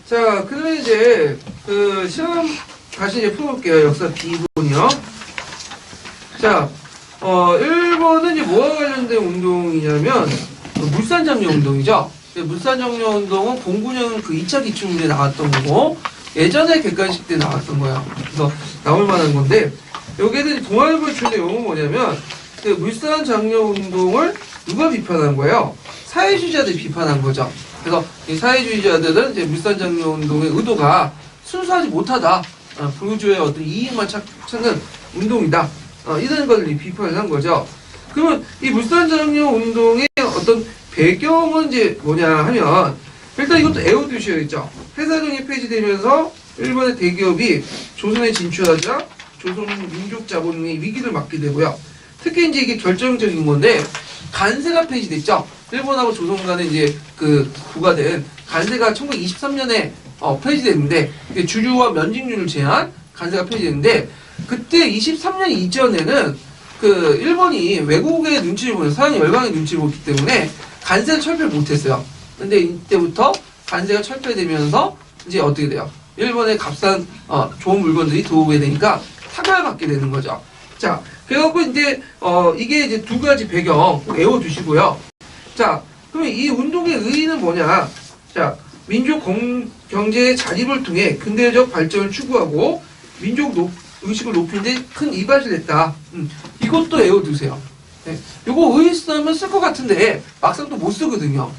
자, 그러면 이제 그 시험 다시 이제 풀어볼게요. 역사 B본이요. 자, 1번은 이제 뭐와 관련된 운동이냐면 물산장려 운동이죠. 물산장려 운동은 09년 그 2차 기출문제에 나왔던 거고 예전에 객관식 때 나왔던 거야. 그래서 나올 만한 건데 여기에는 동아일보에 주는 내용은 뭐냐면 그 물산장려 운동을 누가 비판한 거예요? 사회주의자들이 비판한 거죠. 그래서 이 사회주의자들은 이제 물산장려 운동의 의도가 순수하지 못하다. 부르주의 어떤 이익만 찾는 운동이다. 이런 걸 비판을 한 거죠. 그러면 이 물산장려 운동의 어떤 배경은 이제 뭐냐 하면 일단 이것도 에어두시였죠. 회사정이 폐지되면서 일본의 대기업이 조선에 진출하자 조선 민족 자본의 위기를 맞게 되고요. 특히 이제 이게 결정적인 건데 간세가 폐지됐죠. 일본하고 조선 간에 이제 그 부과된 간세가 1923년에 폐지됐는데 주류와 면직률을 제한 간세가 폐지됐는데 그때 23년 이전에는 그 일본이 외국의 눈치를 보는 서양 열강의 눈치를 보기 때문에 간세를 철폐를 못했어요. 근데 이때부터 간세가 철폐되면서 이제 어떻게 돼요? 일본의 값싼 좋은 물건들이 들어오게 되니까 타격을 받게 되는 거죠. 자, 그래갖고 이제 이게 이제 두 가지 배경 꼭 외워두시고요. 자, 그러면 이 운동의 의의는 뭐냐? 자, 민족 경제의 자립을 통해 근대적 발전을 추구하고 민족 의식을 높이는 데 큰 이바지를 했다. 이것도 외워두세요. 네. 요거 의의 쓰면 쓸 것 같은데 막상 또 못 쓰거든요.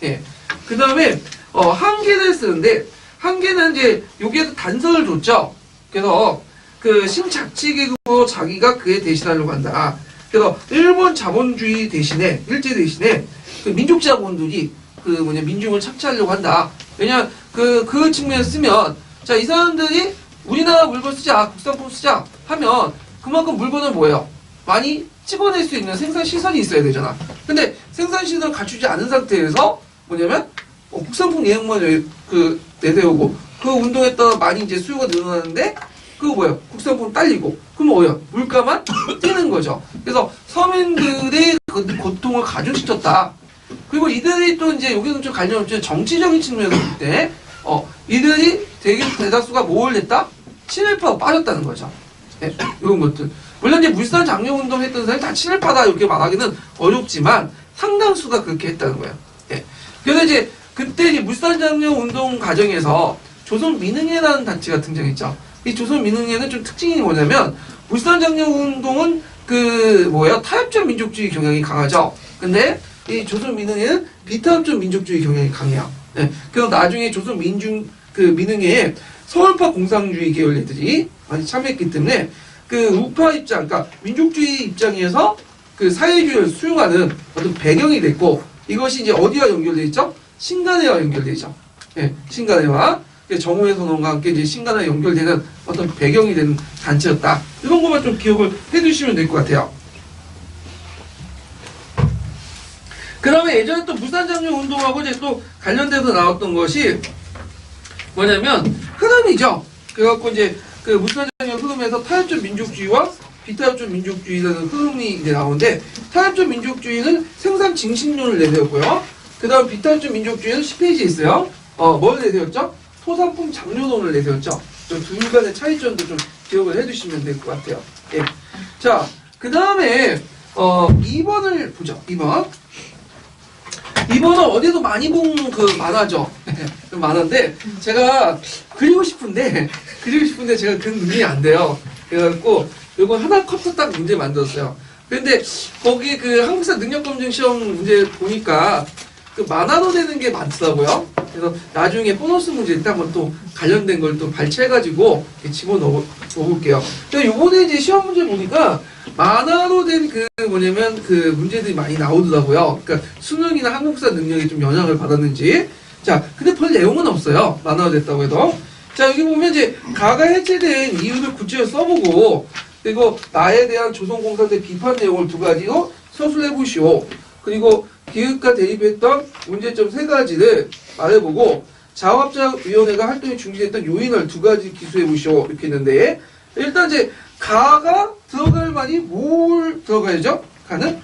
예. 그 다음에 한계를 쓰는데 한계는 이제 여기에도 단서를 줬죠. 그래서 그 신자치계급으로 자기가 그에 대신하려고 한다. 그래서 일본 자본주의 대신에 일제 대신에 그 민족 자본들이 그 민중을 착취하려고 한다. 왜냐 그 측면에 쓰면 자 이 사람들이 우리나라 물건 쓰자 국산품 쓰자 하면 그만큼 물건은 뭐예요? 많이 찍어낼 수 있는 생산 시설이 있어야 되잖아. 근데 생산 시설을 갖추지 않은 상태에서 뭐냐면 국산품 예약만 내세우고 그 운동에 따라 많이 이제 수요가 늘어나는데 그거 뭐예요? 국산품 딸리고 그럼 뭐예요? 물가만 뛰는 거죠. 그래서 서민들의 그 고통을 가중시켰다. 그리고 이들이 또 이제 여기는 좀 관련 없지만 정치적인 측면에서 볼 때 이들이 대다수가 뭘 했다? 친일파로 빠졌다는 거죠. 네, 이런 것들. 물론 이제 물산 장려 운동 했던 사람이 다 친일파다 이렇게 말하기는 어렵지만 상당수가 그렇게 했다는 거예요. 네. 그래서 이제 그때 이제 물산 장려 운동 과정에서 조선민흥회라는 단체가 등장했죠. 이 조선민흥회는 좀 특징이 뭐냐면 물산 장려 운동은 타협적 민족주의 경향이 강하죠. 근데 이 조선민흥회는 비타협적 민족주의 경향이 강해요. 네. 그래서 나중에 민흥회에 서울파 공상주의 계열 애들이 많이 참여했기 때문에 그 우파 입장, 그러니까 민족주의 입장에서 그 사회주의를 수용하는 어떤 배경이 됐고 이것이 이제 어디와 연결되어 있죠? 신간회와 연결되어 있죠. 네. 신간회와 정오의 선언과 함께 이제 신간회와 연결되는 어떤 배경이 되는 단체였다. 이런 것만 좀 기억을 해두시면 될 것 같아요. 그다음에 예전에 또 물산장려 운동하고 이제 또 관련돼서 나왔던 것이 뭐냐면 흐름이죠. 그래갖고 이제 그 물산장려 흐름에서 타협적 민족주의와 비타협적 민족주의라는 흐름이 이제 나오는데 타협적 민족주의는 생산 증식론을 내세웠고요. 그다음 비타협적 민족주의는 10페이지에 있어요. 뭘 내세웠죠? 소상품 장려론을 내세웠죠. 둘 간의 차이점도 좀 기억을 해두시면 될 것 같아요. 예. 자, 그 다음에 2번을 보죠. 2번은 어디서 많이 본 그 만화죠. 그 만화인데 제가 그리고 싶은데 제가 그 눈이 안 돼요. 그래갖고 이거 하나 컷도 딱 문제 만들었어요. 근데 거기 그 한국사 능력검증 시험 문제 보니까 그 만화로 되는 게 많더라고요. 그래서 나중에 보너스 문제 때 한번 또 관련된 걸 또 발췌해가지고 집어넣어 볼게요. 근데 요번에 이제 시험 문제 보니까 만화로 된 그 문제들이 많이 나오더라고요. 그러니까 수능이나 한국사 능력이 좀 영향을 받았는지. 자, 근데 별 내용은 없어요. 만화로 됐다고 해도. 자, 여기 보면 이제 가가 해체된 이유를 구체적으로 써보고, 그리고 나에 대한 조선공사대 비판 내용을 2가지로 서술해 보시오. 그리고 기획과 대입했던 문제점 3가지를 말해보고, 자원합작위원회가 활동이 중지됐던 요인을 2가지 기수해 보시오. 이렇게 했는데, 일단 이제 가가 들어갈 말이 뭘 들어가야죠? 가는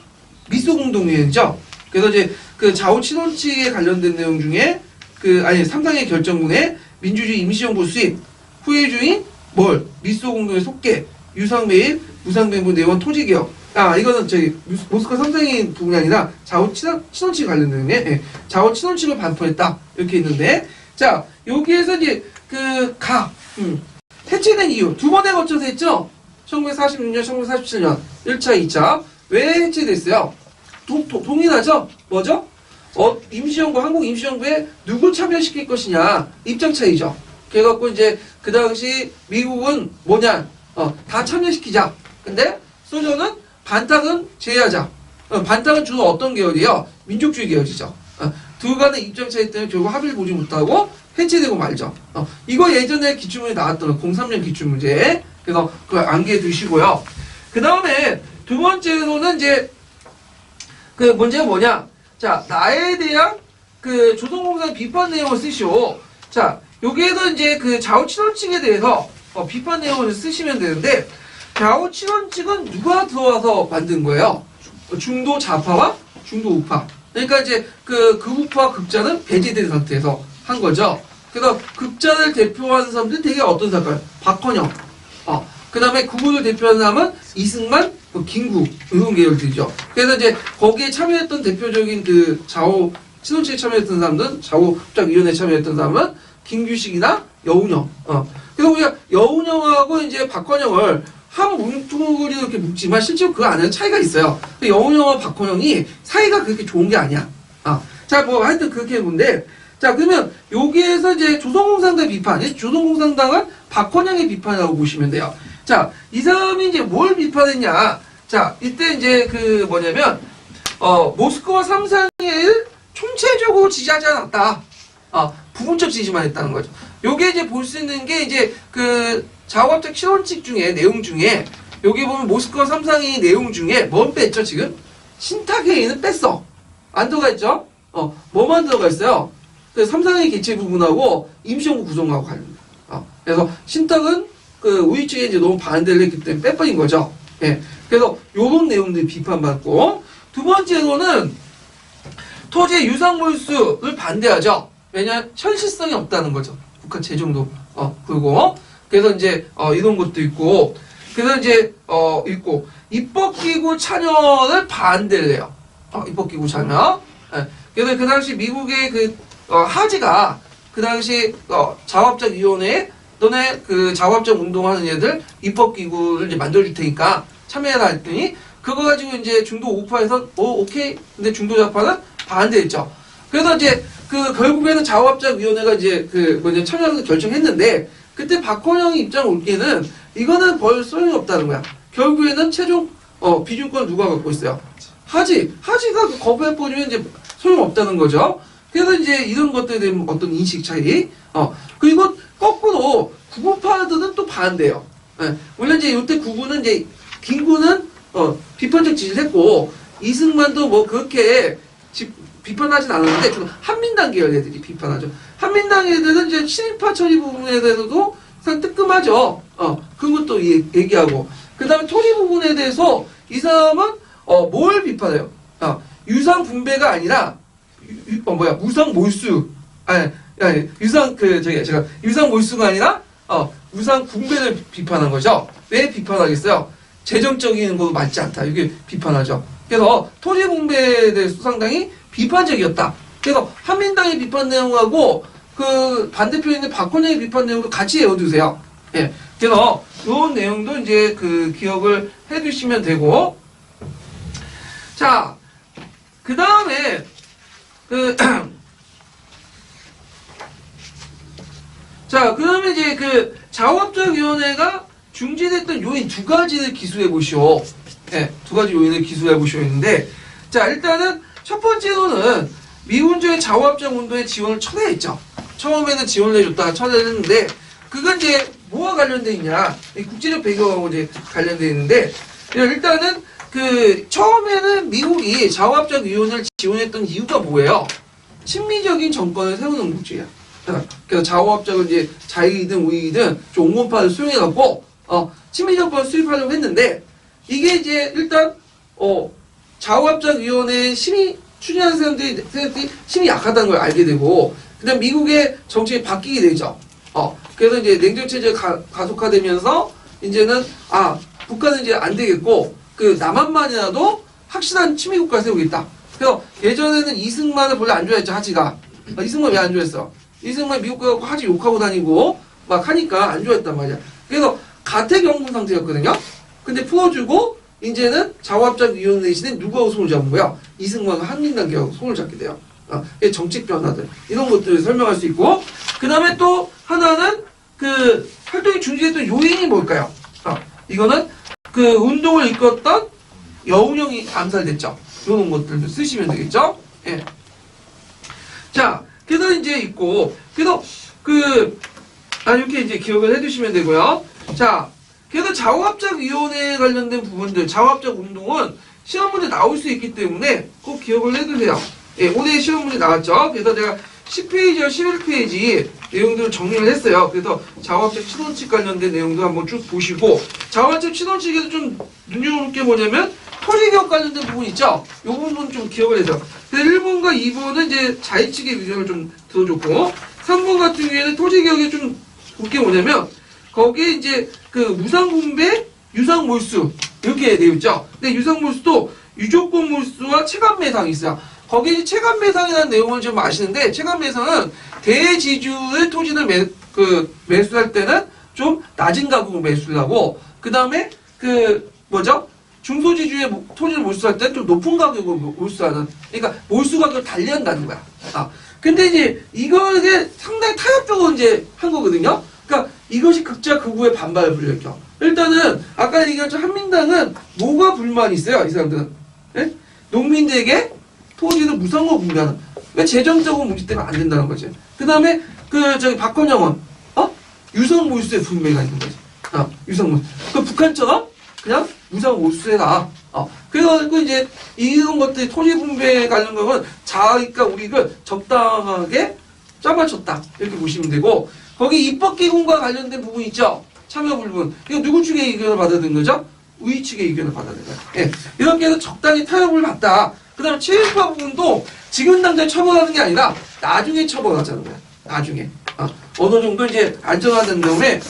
미소공동위원회죠. 그래서 이제 그 좌우 친원칙에 관련된 내용 중에 3강의 결정문에 민주주의 임시정부 수립, 후예주의 뭘? 미소공동의 속개, 유상매입, 무상배분 내원 토지개혁. 이거는 저희 모스크바 삼성의 부분이 아니라 좌우 친원칙 관련된 예, 좌우 친원칙을 반포했다 이렇게 있는데, 자 여기에서 이제 해체된 이유 두 번에 거쳐서 했죠. 1946년, 1947년 1차, 2차. 왜 해체됐어요? 동일하죠? 뭐죠? 임시정부, 한국 임시정부에 누구 참여시킬 것이냐 입장 차이죠. 그래갖고 이제 그 당시 미국은 뭐냐? 다 참여시키자. 근데 소련은 반탁은 제외하자. 반탁은 주로 어떤 계열이요? 민족주의 계열이죠. 두 간의 입장 차이 때문에 결국 합의를 보지 못하고 해체되고 말죠. 이거 예전에 기출문제 나왔던 03년 기출문제. 그래서 그걸 암기해 두시고요. 그 다음에 두 번째로는 이제 그 문제가 뭐냐? 자, 나에 대한 그 조선공산 비판 내용을 쓰시오. 자, 여기에도 이제 그 좌우 친원칙에 대해서 비판 내용을 쓰시면 되는데, 좌우 친원칙은 누가 들어와서 만든 거예요? 중도 좌파와 중도 우파. 그러니까 이제 그 극우파 극자는 배제된 상태에서 한 거죠. 그래서 극자를 대표하는 사람들이 되게 어떤 사람? 박헌영. 그 다음에 극우를 대표하는 사람은 이승만, 김구, 이런 계열들이죠. 그래서 이제 거기에 참여했던 대표적인 그 좌우 친원칙에 참여했던 사람들은, 좌우 협작위원회에 참여했던 사람은 김규식이나 여운형. 그래서 우리가 여운형하고 이제 박헌영을 한 문구로 이렇게 묶지만 실제로 그 안에는 차이가 있어요. 여운형과 박헌영이 사이가 그렇게 좋은 게 아니야. 자, 뭐 하여튼 그렇게 본데, 자, 그러면 여기에서 이제 조선공산당 비판, 조선공산당은 박헌영의 비판이라고 보시면 돼요. 자, 이 사람이 이제 뭘 비판했냐? 자, 이때 이제 그 뭐냐면 모스크바 삼상을 총체적으로 지지하지 않았다. 부분적 지지만 했다는 거죠. 요게 이제 볼 수 있는 게 이제 그 좌우합작 친원칙 중에 내용 중에 여기 보면 모스크바 삼상의 내용 중에 뭘 뺐죠 지금? 신탁회의는 뺐어. 안 들어가 있죠? 뭐만 들어가 있어요? 그 삼상의 개최 부분하고 임시정부 구성하고 관련돼. 그래서 신탁은 그 우리 측에 이제 너무 반대를 했기 때문에 빼버린 거죠. 예. 그래서 요런 내용들이 비판받고, 두 번째로는 토지의 유상몰수를 반대하죠. 왜냐하면 현실성이 없다는 거죠. 국가 재정도 그리고 그래서 이제 이런 것도 있고, 그래서 이제 있고 입법기구 참여를 반대를 해요. 입법기구 참여. 예. 그래서 그 당시 미국의 그 하지가 그 당시 자원합작위원회에 너네 그 자원합작 운동하는 애들 입법기구를 이제 만들어줄 테니까 참여해라 했더니, 그거 가지고 이제 중도 우파에서 오케이. 근데 중도 좌파는 반대했죠. 그래서 이제 그 결국에는 자원합작위원회가 이제 그 뭐냐 참여해서 결정했는데, 그때 박헌영이 입장 올 때는 이거는 벌 소용이 없다는 거야. 결국에는 최종 비준권 누가 갖고 있어요? 하지가 거부해버리면 이제 소용없다는 거죠. 그래서 이제 이런 것들에 대한 어떤 인식 차이. 그리고 거꾸로 구구파들은 또 반대요. 예. 물론 이제 이때 구구는 이제 김구는 비판적 지지를 했고, 이승만도 뭐 그렇게 비판하진 않았는데 주로 한민당 계열 애들이 비판하죠. 한민당 애들은 이제 친일파 처리 부분에 대해서도 상당히 뜨끔하죠. 그런 것도 얘기하고, 그 다음에 토지 부분에 대해서 이 사람은 뭘 비판해요? 유상 분배가 아니라 무상 몰수. 유상 몰수가 아니라 무상 분배를 비판한 거죠. 왜 비판하겠어요? 재정적인 거 맞지 않다. 이게 비판하죠. 그래서 토지 분배에 대해서 상당히 비판적이었다. 그래서 한민당의 비판 내용하고 그 반대편에 있는 박헌영의 비판 내용도 같이 외워두세요. 예. 그래서 이런 내용도 이제 그 기억을 해두시면 되고, 자, 그 다음에 자, 그러면 이제 그 자원합작위원회가 중지됐던 요인 두 가지를 기술해 보시오. 예, 두 가지 요인을 기술해 보시오 했는데, 자, 일단은 첫 번째로는 미군주의 자원합작 운동의 지원을 철회했죠. 처음에는 지원을 해줬다가 철회했는데, 그건 이제 뭐와 관련돼 있냐? 국제적 배경하고 이제 관련돼 있는데, 일단은 그 처음에는 미국이 자원합작위원회를 지원했던 이유가 뭐예요? 친미적인 정권을 세우는 목적이야. 그래서 자원합작을 이제 자익이든 우익이든 좀 옹호파를 수용해갖고 친미 정권을 수립하려고 했는데, 이게 이제 일단 자원합작위원회 심의 추진하는 사람들이 심이 약하다는 걸 알게 되고, 그다음 미국의 정책이 바뀌게 되죠. 그래서 이제 냉전체제가 가속화되면서 이제는 북한은 이제 안 되겠고 그 남한만이라도 확실한 침해 국가를 세우겠다. 그래서 예전에는 이승만을 원래 안 좋아했죠, 하지가. 이승만 왜 안 좋아했어? 이승만 미국 가고 하지 욕하고 다니고 막 하니까 안 좋아했단 말이야. 그래서 가택연금 상태였거든요. 근데 풀어주고 이제는 자원합작위원회 대신에 누구하고 손을 잡은 거야? 이승만과 한민당하고 손을 잡게 돼요. 정책 변화들 이런 것들을 설명할 수 있고, 그 다음에 또 하나는 그 활동이 중지됐던 요인이 뭘까요? 이거는 그 운동을 이끌었던 여운형이 암살됐죠. 이런 것들도 쓰시면 되겠죠. 예. 자, 그래서 이제 있고, 그래서 이렇게 이제 기억을 해두시면 되고요. 자, 그래서 자원합작위원회에 관련된 부분들, 자원합작 운동은 시험 문제 나올 수 있기 때문에 꼭 기억을 해두세요. 예, 올해 시험 문제 나왔죠. 그래서 제가 10페이지와 11페이지 내용들을 정리를 했어요. 그래서 자원합작 치돈칙 관련된 내용도 한번 쭉 보시고, 자원합작 치돈칙에도 좀 눈여볼 게 뭐냐면 토지개혁 관련된 부분 있죠? 이 부분 좀 기억을 해서. 1번과 2번은 이제 자의칙의 위전을 좀 들어줬고, 3번 같은 경우에는 토지개혁에 좀 볼 게 뭐냐면, 거기에 이제 그 무상분배, 유상몰수, 이렇게 되어 있죠? 근데 유상몰수도 유조건 몰수와 체감매상이 있어요. 거기 체감매상이라는 내용을 좀 아시는데, 체감매상은 대지주의 토지를 매수할 때는 좀 낮은 가격으로 매수를 하고, 그 다음에 중소지주의 토지를 몰수할 때는 좀 높은 가격으로 몰수하는, 그러니까 몰수 가격을 달리한다는 거야. 근데 이제 이거에 상당히 타협적으로 이제 한 거거든요. 그러니까 이것이 극자 극우의 반발을 불러일으켜. 일단은 아까 얘기했죠. 한민당은 뭐가 불만이 있어요? 이 사람들은. 예? 농민들에게 토지를 무상으로 분배하는. 그러니까 재정적으로 문제 때문에 안 된다는 거지. 그 다음에 박헌영은 유상 몰수의 분배가 있는 거지. 유상 몰수. 북한처럼 그냥 무상 몰수해라. 그래가지고 이제 이런 것들이 토지 분배 관련 거는 자기가 우리를 적당하게 짜맞췄다. 이렇게 보시면 되고, 거기 입법기관과 관련된 부분 있죠? 참여 부분. 이거 누구 측의 의견을 받아든 거죠? 우리 측의 의견을 받아든 거예요. 예. 이렇게 해서 적당히 타협을 받다. 그 다음에 체육화 부분도 지금 당장 처벌하는 게 아니라 나중에 처벌하자는 거야. 나중에. 어느 정도 이제 안정화된 다음에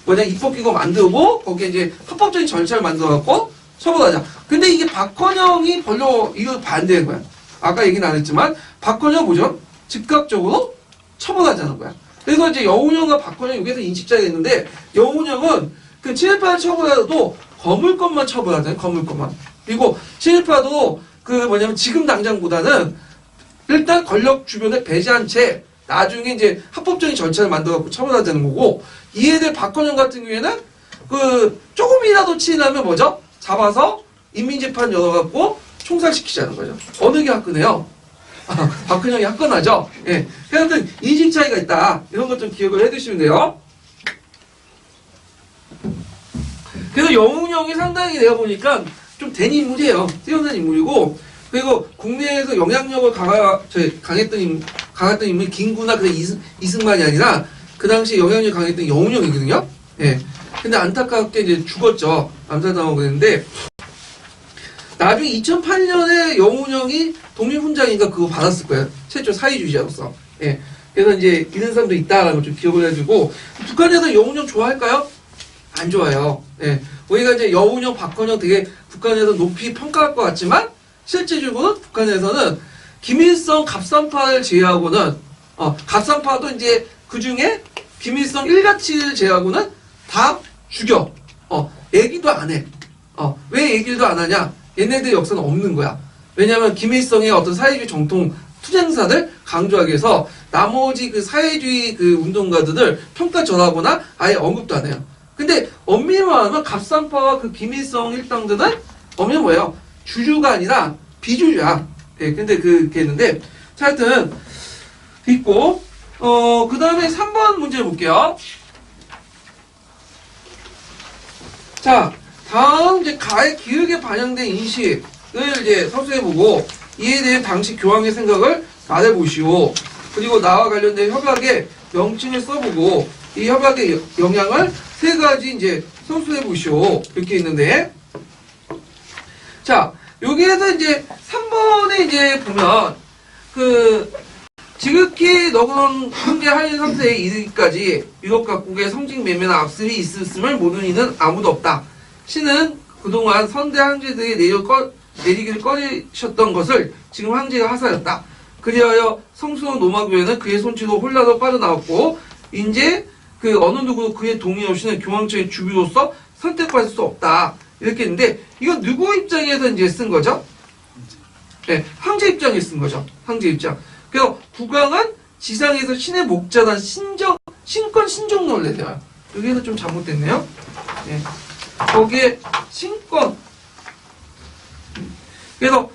입법기관 만들고 거기에 이제 합법적인 절차를 만들어갖고 처벌하자. 근데 이게 박헌영이 별로 이거 반대한 거야. 아까 얘기는 안 했지만 박헌영 뭐죠? 즉각적으로 처벌하자는 거야. 그래서 이제 여운형과 박헌영 여기에서 인식자가 있는데, 여운형은 그 친일파를 처벌해도 거물권만 처벌하잖아요. 거물권만. 그리고 친일파도 지금 당장보다는 일단 권력 주변에 배제한 채 나중에 이제 합법적인 절차를 만들어갖고 처벌하자는 거고, 이에 대해 박헌영 같은 경우에는 조금이라도 치인하면 뭐죠? 잡아서 인민재판 열어갖고 총살시키자는 거죠. 어느 게 화끈해요? 박헌영이 화끈하죠? 예. 그래서 인식 차이가 있다. 이런 것 좀 기억을 해두시면 돼요. 그래서 여운형이 상당히 내가 보니까 좀 된 인물이에요. 뛰어난 인물이고, 그리고 국내에서 영향력을 강했던 인물이 김구나 이승만이 아니라 그 당시 영향력이 강했던 여운형이거든요. 예. 근데 안타깝게 이제 죽었죠. 암살당하고 그랬는데, 나중에 2008년에 여운형이 독립훈장인가 그거 받았을 거예요. 최초 사회주의자로서. 예. 그래서 이제 이런 사람도 있다라는 걸 좀 기억을 해주고, 북한에서 여운형 좋아할까요? 안 좋아요. 예. 우리가 이제 여운형, 박헌영 되게 북한에서 높이 평가할 것 같지만, 실제적으로는 북한에서는 김일성 갑산파를 제외하고는, 갑산파도 이제 그 중에 김일성 일가치를 제외하고는 다 죽여. 얘기도 안 해. 왜 얘기도 안 하냐? 얘네들 역사는 없는 거야. 왜냐하면 김일성의 어떤 사회주의 정통 투쟁사들 강조하기 위해서 나머지 그 사회주의 그 운동가들을 평가절하거나 아예 언급도 안 해요. 근데 엄밀히 말하면 갑산파와 그 김일성 일당들은 엄밀히 뭐예요? 주주가 아니라 비주주야. 예, 근데 그게 있는데, 자, 하여튼 있고, 그 다음에 3번 문제 볼게요. 자, 다음 이제 가의 기획에 반영된 인식을 이제 서술해보고, 이에 대해 당시 교황의 생각을 말해보시오. 그리고 나와 관련된 협약의 명칭을 써보고, 이 협약의 영향을 3가지 이제 서술해보시오. 이렇게 있는데, 자, 여기에서 이제 3번에 이제 보면, 지극히 너그러운 형제 할인 상태에 이르기까지 이것 각국의 성직 매매나 압습이 있었음을 모르는 이는 아무도 없다. 신은 그동안 선대 황제들이 내리기를 꺼리셨던 것을 지금 황제가 하사였다. 그리하여 성수원 노마교회는 그의 손치로 홀라도 빠져나왔고 이제 그 어느 누구도 그의 동의 없이는 교황청의 주비로서 선택받을 수 없다. 이렇게 했는데 이건 누구 입장에서 이제 쓴 거죠? 네, 황제 입장에 쓴 거죠. 황제 입장. 그래서 국왕은 지상에서 신의 목자란 신권 신종론을 내세워요. 여기에서 좀 잘못됐네요. 네. 거기에 신권. 그래서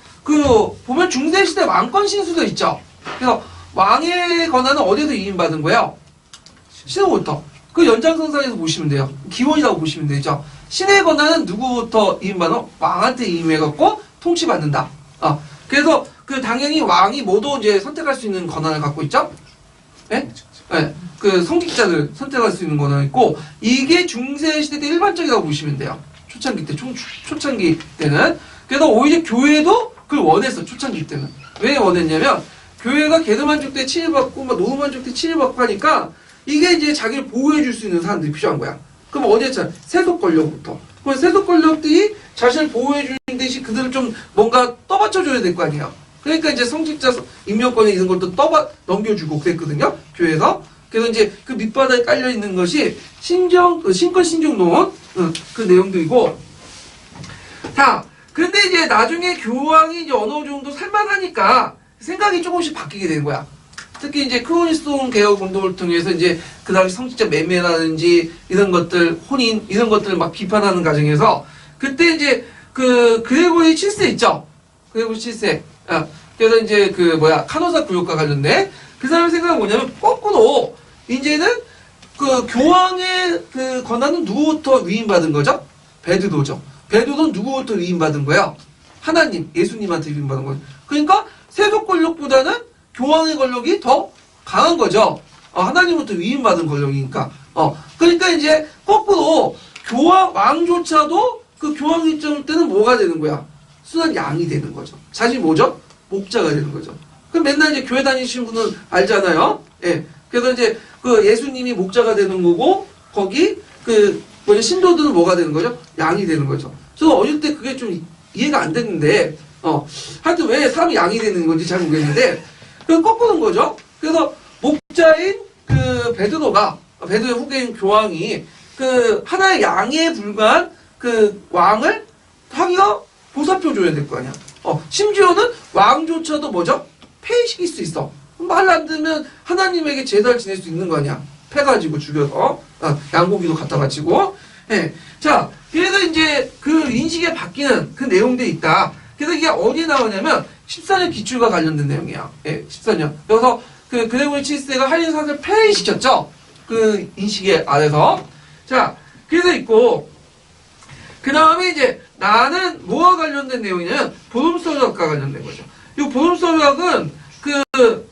보면 중세시대 왕권 신수도 있죠. 그래서 왕의 권한은 어디서 위임받은 거예요? 신으로부터. 그 연장선상에서 보시면 돼요. 기원이라고 보시면 되죠. 신의 권한은 누구부터 위임받아? 왕한테 위임해갖고 통치받는다. 그래서 당연히 왕이 모두 이제 선택할 수 있는 권한을 갖고 있죠. 네? 네. 그 성직자들 선택할 수 있는 권한이 있고 이게 중세시대 때 일반적이라고 보시면 돼요. 초창기 때, 초창기 때는. 그래서 오히려 교회도 그걸 원했어. 초창기 때는. 왜 원했냐면 교회가 게르만족 때 침입받고 노르만족 때 침입받고 하니까 이게 이제 자기를 보호해 줄 수 있는 사람들이 필요한 거야. 그럼 어디였잖아? 세속 권력부터. 그럼 세속 권력들이 자신을 보호해 주는 대신 그들을 좀 뭔가 떠받쳐 줘야 될 거 아니에요. 그러니까 이제 성직자 임명권에 이런 것도 넘겨주고 그랬거든요. 교회에서. 그래서 이제 그 밑바닥에 깔려 있는 것이 신권 신종론 그 내용들이고. 자, 근데 이제 나중에 교황이 이제 어느 정도 살만하니까 생각이 조금씩 바뀌게 되는 거야. 특히 이제 크로니스톤 개혁 운동을 통해서 이제 그 당시 성직자 매매라든지 이런 것들, 혼인 이런 것들을 막 비판하는 과정에서 그때 이제 그레고리 7세 있죠. 그레고리 7세. 그래서 이제 카노사 구역과 관련된 그 사람의 생각은 뭐냐면 거꾸로 이제는 그 교황의 그 권한은 누구부터 위임받은 거죠? 베드로죠. 베드로는 누구부터 위임받은 거야? 하나님, 예수님한테 위임받은 거죠. 그러니까 세속 권력보다는 교황의 권력이 더 강한 거죠. 하나님부터 위임받은 권력이니까. 그러니까 이제 거꾸로 왕조차도 그 교황 입장 때는 뭐가 되는 거야? 순한 양이 되는 거죠. 자신이 뭐죠? 목자가 되는 거죠. 그럼 맨날 이제 교회 다니시는 분은 알잖아요. 예. 그래서 이제 그 예수님이 목자가 되는 거고, 거기 신도들은 뭐가 되는 거죠? 양이 되는 거죠. 저는 어릴 때 그게 좀 이해가 안 됐는데, 하여튼 왜 사람이 양이 되는 건지 잘 모르겠는데, 그 거꾸는 거죠. 그래서 목자인 베드로의 후계인 교황이 하나의 양에 불과한 왕을 하기가 보살펴줘야 될 거 아니야. 심지어는 왕조차도 뭐죠? 폐식일 수 있어. 말 안 들으면 하나님에게 제사를 지낼 수 있는 거 아니야. 패가지고 죽여서 양고기도 갖다 바치고. 예. 자, 그래서 이제 그 인식이 바뀌는 그 내용들이 있다. 그래서 이게 어디에 나오냐면 14년 기출과 관련된 내용이야. 예, 14년. 그래서 그레고리 7세가 할인 사상을 폐해시켰죠. 그 인식의 아래서. 자, 그래서 있고 그 다음에 이제 나는 뭐와 관련된 내용이냐면 보름서적과 관련된 거죠. 이 보름서적은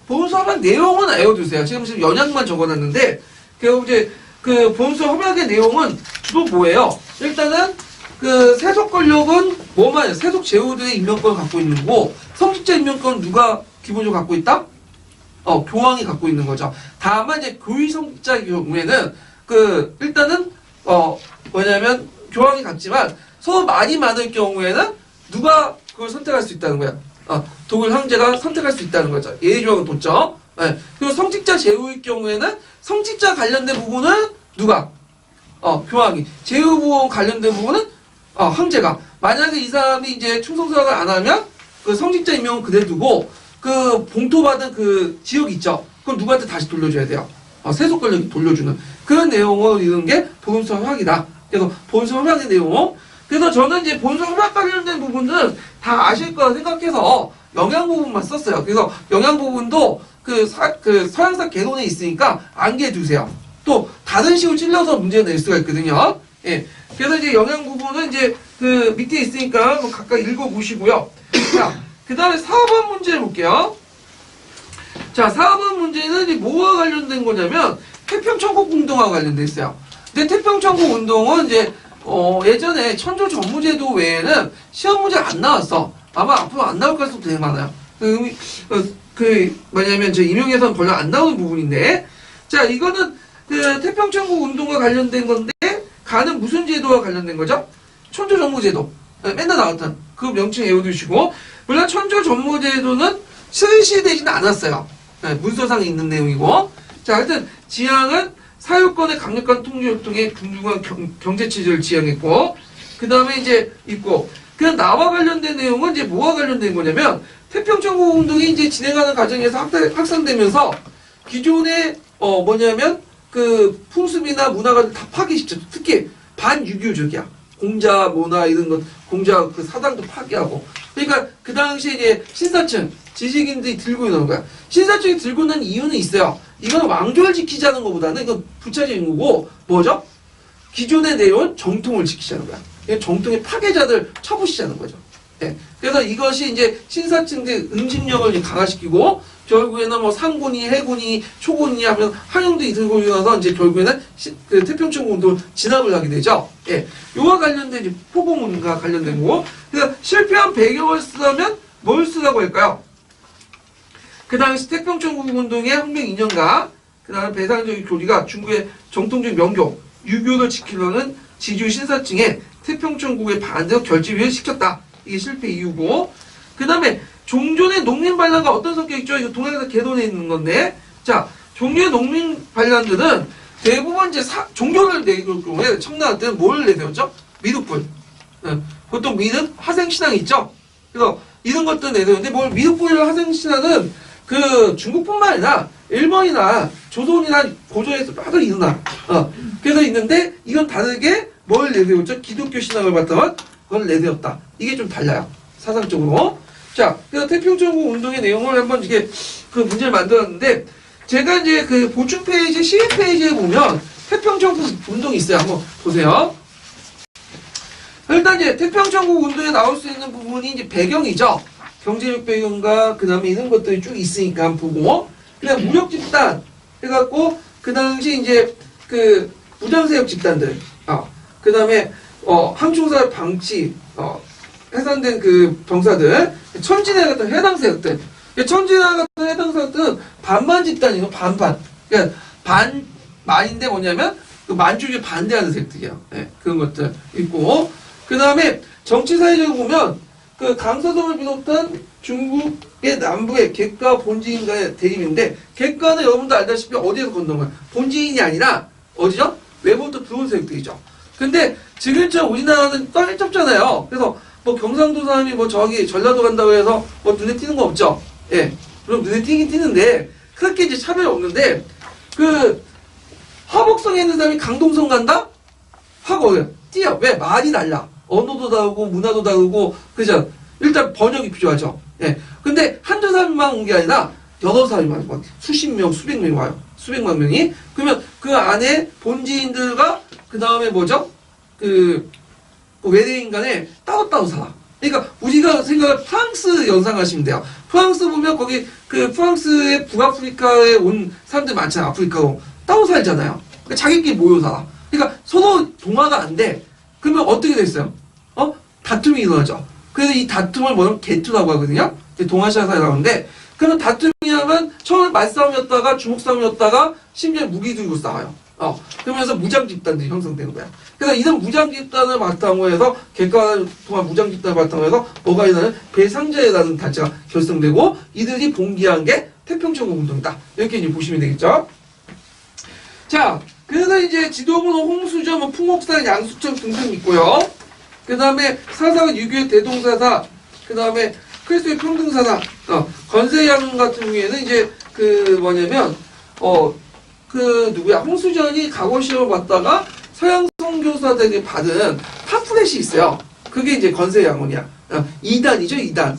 보름서적 내용은 외워두세요. 지금 연약만 적어놨는데 그리고 이제 보름서적의 내용은 주로 뭐예요? 일단은 세속 권력은 뭐만 세속 제후들의 임명권을 갖고 있는 거고 성직자 임명권은 누가 기본적으로 갖고 있다? 교황이 갖고 있는 거죠. 다만 이제 교위 성직자의 경우에는 일단은 뭐냐면 교황이 갖지만 서로 많이 많을 경우에는 누가 그걸 선택할 수 있다는 거야. 독일 황제가 선택할 수 있다는 거죠. 예조항은 뒀죠. 네. 그리고 성직자 제후의 경우에는 성직자 관련된 부분은 누가? 교황이. 제후 부분 관련된 부분은 황제가. 만약에 이 사람이 이제 충성서약을 안 하면 그 성직자 임명은 그대로 두고 봉토받은 그 지역이 있죠. 그럼 누구한테 다시 돌려줘야 돼요. 세속 권력이 돌려주는 그런 내용을 이루는 게 보험서 협약이다. 그래서 보험서 협약의 내용. 그래서 저는 이제 보험서 협약 관련된 부분은 다 아실 거라 생각해서 영양 부분만 썼어요. 그래서 영양 부분도 서양사 개론에 있으니까 암기해 두세요. 또 다른 식으로 찔러서 문제 낼 수가 있거든요. 예. 그래서 이제 영양 부분은 이제 밑에 있으니까 각각 읽어보시고요. 자, 그 다음에 4번 문제 볼게요. 자, 4번 문제는 이제 뭐와 관련된 거냐면 태평천국 운동과 관련돼 있어요. 근데 태평천국 운동은 이제 예전에 천조 전무제도 외에는 시험 문제가 안 나왔어. 아마 앞으로 안 나올 가능성도 되게 많아요. 뭐냐면 저 임용에서는 별로 안 나오는 부분인데, 자, 이거는 그 태평천국 운동과 관련된 건데, 가는 무슨 제도와 관련된 거죠? 천조전무제도. 맨날 나왔던 그 명칭 외워두시고, 물론 천조전무제도는 실시되지는 않았어요. 문서상에 있는 내용이고. 자, 하여튼 지향은 사유권의 강력한 통제협동에 궁중한 경제체제를 지향했고, 그 다음에 이제 있고, 그냥 나와 관련된 내용은 이제 뭐와 관련된 거냐면, 태평천국 운동이 이제 진행하는 과정에서 확산되면서, 기존의, 뭐냐면, 그 풍습이나 문화가 다 파괴시켰죠. 특히 반유교적이야. 공자 문화 이런 것, 공자 그 사당도 파괴하고. 그러니까 그 당시에 이제 신사층, 지식인들이 들고 있는 거야. 신사층이 들고 있는 이유는 있어요. 이건 왕조를 지키자는 것보다는 이건 부차적인 거고, 뭐죠? 기존에 내려온 정통을 지키자는 거야. 정통의 파괴자들 쳐부시자는 거죠. 네. 그래서 이것이 이제 신사층들 응집력을 강화시키고, 결국에는 뭐 상군이, 해군이, 초군이 하면 한용들이 들고 일어나서 이제 결국에는 그 태평천국 운동을 진압을 하게 되죠. 예. 요와 관련된 이제 포고문과 관련된 거고, 그래서 실패한 배경을 쓰려면 뭘 쓰라고 할까요? 그 당시 태평천국 운동의 혁명 이념과 그 다음에 배상적인 교리가 중국의 정통적 명교, 유교를 지키려는 지주 신사층의 태평천국의 반대로 결집을 시켰다. 이게 실패 이유고, 그 다음에 종전의 농민 반란과 어떤 성격이 있죠? 이거 동양에서 개론에 있는 건데, 자, 종전의 농민 반란들은 대부분 이제 종교를 내놓을 경우에 청나라 때는 뭘 내세웠죠? 미륵불. 보통 미륵 화생신앙이 있죠? 그래서 이런 것들 내세우는데, 뭘 미륵불이나 화생신앙은 그 중국뿐만 아니라 일본이나 조선이나 고조에서 다들 일어나. 그래서 있는데, 이건 다르게 뭘 내세웠죠? 기독교 신앙을 바탕한 그걸 내세웠다. 이게 좀 달라요. 사상적으로. 자, 그래서 태평천국 운동의 내용을 한번 이게 그 문제를 만들었는데, 제가 이제 그 보충 페이지, 시외 페이지에 보면 태평천국 운동이 있어요. 한번 보세요. 일단 이제 태평천국 운동에 나올 수 있는 부분이 이제 배경이죠. 경제력 배경과 그 다음에 이런 것들이 쭉 있으니까 한번 보고, 그다음 무력 집단 해갖고 그 당시 이제 그 무장세력 집단들, 그 다음에 항충사 방치, 해산된 그 병사들, 천진회 같은 해당 세력들. 천진회 같은 해당 세력들은 반만 집단이고 반반. 그러니까 반만인데 뭐냐면 그 만주를 반대하는 세력들이에요. 네, 그런 것들 있고. 그 다음에 정치 사회적으로 보면 그 강서성을 비롯한 중국의 남부의 객과 본지인과의 대립인데, 객과는 여러분도 알다시피 어디에서 건너는 거야? 본지인이 아니라 어디죠? 외부부터 들어온 세력들이죠. 근데 지금처럼 우리나라는 땅이 좁잖아요. 그래서 뭐 경상도 사람이 뭐 저기 전라도 간다고 해서 뭐 눈에 띄는 거 없죠? 예. 그럼 눈에 띄긴 띄는데, 그렇게 이제 차별이 없는데, 그, 화북성에 있는 사람이 강동성 간다? 하고, 띄어. 왜? 말이 달라. 언어도 다르고, 문화도 다르고, 그죠? 일단 번역이 필요하죠. 예. 근데 한두 사람만 온 게 아니라, 여러 사람이 와요. 수십 명, 수백 명이 와요. 수백만 명이. 그러면 그 안에 본지인들과, 그 다음에 뭐죠? 외래인 간에 따로따로 살아. 그러니까 우리가 생각할 프랑스 연상하시면 돼요. 프랑스 보면 거기 그 프랑스의 북아프리카에 온 사람들 많잖아요. 아프리카로 따로 살잖아요. 그러니까 자기끼리 모여 살아. 그러니까 서로 동화가 안 돼. 그러면 어떻게 됐어요? 다툼이 일어나죠. 그래서 이 다툼을 뭐냐면 개투라고 하거든요. 동아시아 사회라고 하는데, 그런 다툼이 하면 처음에 말싸움이었다가 주먹싸움이었다가 심지어 무기 들고 싸워요. 그러면서 무장 집단들이 형성되는 거야. 그래서 이런 무장 집단을 바탕으로 해서 객과 통한 무장 집단을 바탕으로 해서 뭐가 일어나는 배상자회라는 단체가 결성되고, 이들이 봉기한 게 태평천국 운동이다. 이렇게 이제 보시면 되겠죠. 자, 그래서 이제 지도부는 홍수저, 뭐 풍옥산, 양수천 등등 있고요. 그 다음에 사사가 유교의 대동사사, 그 다음에 크리스토의 평등사사, 건세양 같은 경우에는 이제 그 뭐냐면 누구야? 홍수전이 과거 시험을 봤다가 서양 선교사들이 받은 팜플렛이 있어요. 그게 이제 건세양원이야. 2단이죠, 2단.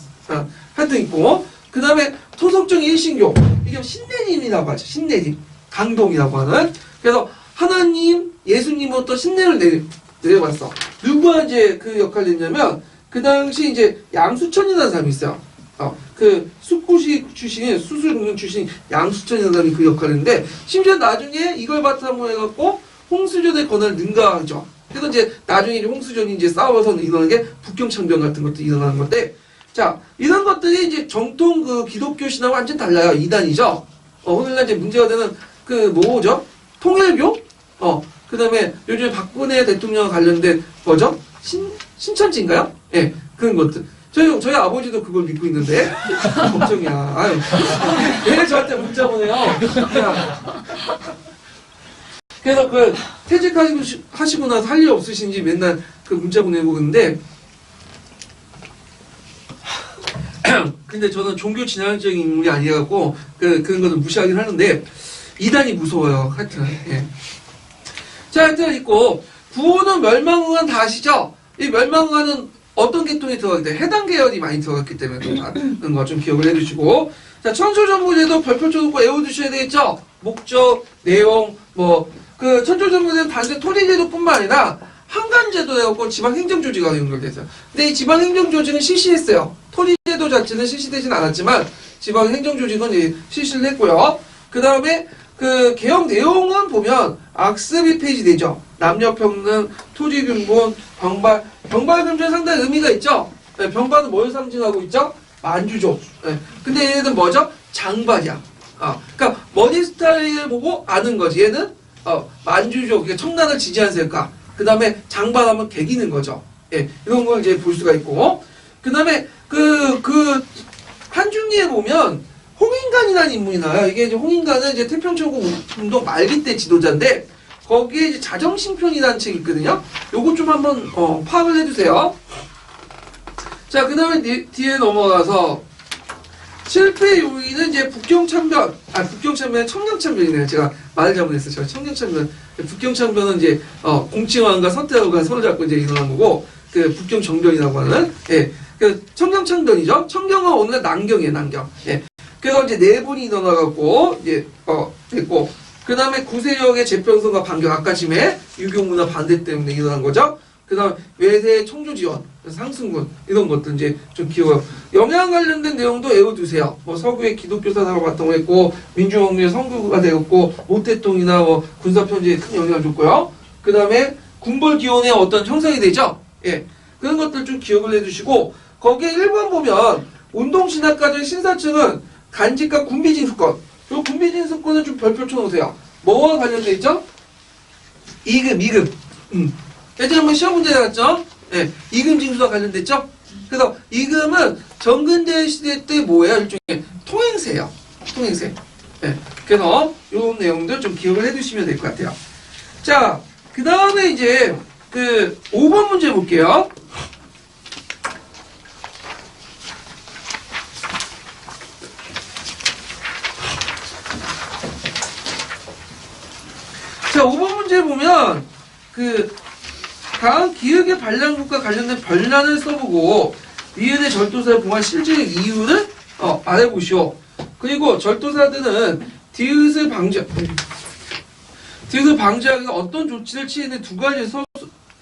하여튼 있고, 그 다음에 토속정 일신교, 이게 신내림이라고 하죠. 신내림, 강동이라고 하는. 그래서 하나님, 예수님부터 신내를 내려봤어. 누가 이제 그 역할을 했냐면, 그 당시 이제 양수천이라는 사람이 있어요. 그 숙고시 출신인, 수술공명 출신 양수천이라는 사람이 그 역할을 했는데, 심지어 나중에 이걸 바탕으로 해갖고 홍수전의 권한을 능가하죠. 그래서 이제 나중에 홍수전이 이제 싸워서 일어나는 게 북경창변 같은 것도 일어나는 건데, 자, 이런 것들이 이제 정통 그 기독교 신앙과 완전 달라요. 이단이죠. 오늘날 이제 문제가 되는 그 뭐죠? 통일교? 그 다음에 요즘 박근혜 대통령 관련된 뭐죠? 신천지인가요? 예, 그런 것들. 저희 아버지도 그걸 믿고 있는데. 걱정이야. 아유. 매일 저한테 문자 보내요. 그래서 그 퇴직하시고 나서 할 일 없으신지 맨날 그 문자 보내고 그러는데, 근데 저는 종교 진영적인 인물이 아니라고 그런 것을 무시하긴 하는데, 이단이 무서워요. 하여튼, 예. 자, 하여튼 있고, 구호는 멸망응한 다 아시죠? 이 멸망응한은 어떤 계통이 들어가기 때문에 해당 계열이 많이 들어갔기 때문에 그런 거 좀 기억을 해두시고, 자, 천초전부제도 별표 쳐놓고 외워두셔야 되겠죠? 목적, 내용, 그 천초전부제는 단순히 토지제도뿐만 아니라 한간제도였고 지방행정조직하고 연결돼서. 근데 이 지방행정조직은 실시했어요. 토지제도 자체는 실시되진 않았지만 지방행정조직은 실시를 했고요. 그 다음에 그 개혁 내용은 보면 악습이 폐지되죠. 남녀평등, 토지균분, 병발금주에 상당히 의미가 있죠. 네, 병발은 뭘 상징하고 있죠? 만주족. 네. 근데 얘네는 뭐죠? 장발이야. 그러니까 머리 스타일을 보고 아는 거지. 얘는 만주족, 청란을 지지한 세력가. 그 다음에 장발하면 개기는 거죠. 예, 이런 걸 이제 볼 수가 있고. 그 다음에 한중기에 보면 홍인간이라는 인물이 나와요. 이게 이제 홍인간은 이제 태평천국 운동 말기 때 지도자인데, 거기에 이제 자정신편이라는 책이 있거든요. 요거 좀 한번, 파악을 해주세요. 자, 그 다음에 뒤에 넘어가서, 실패 요인은 이제 북경참변, 청량참변이네요. 제가 말을 잘못했어요. 제가 청량참변. 북경참변은 이제, 공칭왕과 선태하고가 손을 잡고 이제 일어난 거고, 그 북경정변이라고 하는, 예. 그 청경참변이죠. 청경은 오늘날 난경이에요, 난경. 예. 그래서 이제 네 분이 일어나갖고, 이제, 됐고, 그 다음에 구세력의 재평선과 반격, 아까 심해 유교문화 반대 때문에 일어난 거죠. 그 다음 외세 청조지원, 상승군, 이런 것들 이제 좀 기억하고. 영양 관련된 내용도 외워두세요. 서구의 기독교 사상을 바탕으로 했고, 민주혁명의 선구가 되었고, 모태통이나 군사편지에 큰 영향을 줬고요. 그 다음에 군벌기원의 어떤 형성이 되죠. 예. 그런 것들 좀 기억을 해주시고, 거기에 1번 보면, 운동신학과적 신사층은 간직과 군비징수권. 요 군비징수권은 좀 별표 쳐놓으세요. 뭐와 관련돼 있죠? 이금. 예전에 한번 시험 문제 나왔죠? 예. 이금징수와 관련됐죠? 그래서 이금은 정근대 시대 때 뭐예요? 일종의 통행세예요. 통행세. 예. 그래서 요 내용들 좀 기억을 해두시면 될 것 같아요. 자, 그 다음에 이제 5번 문제 볼게요. 자, 5번 문제 보면, 다음 기획의 반란국과 관련된 변란을 써보고, 위은의 절도사를 봉한 실질적 이유를, 말해보시오. 그리고 절도사들은 디귿을 방지하기 위해 어떤 조치를 취했는지 두 가지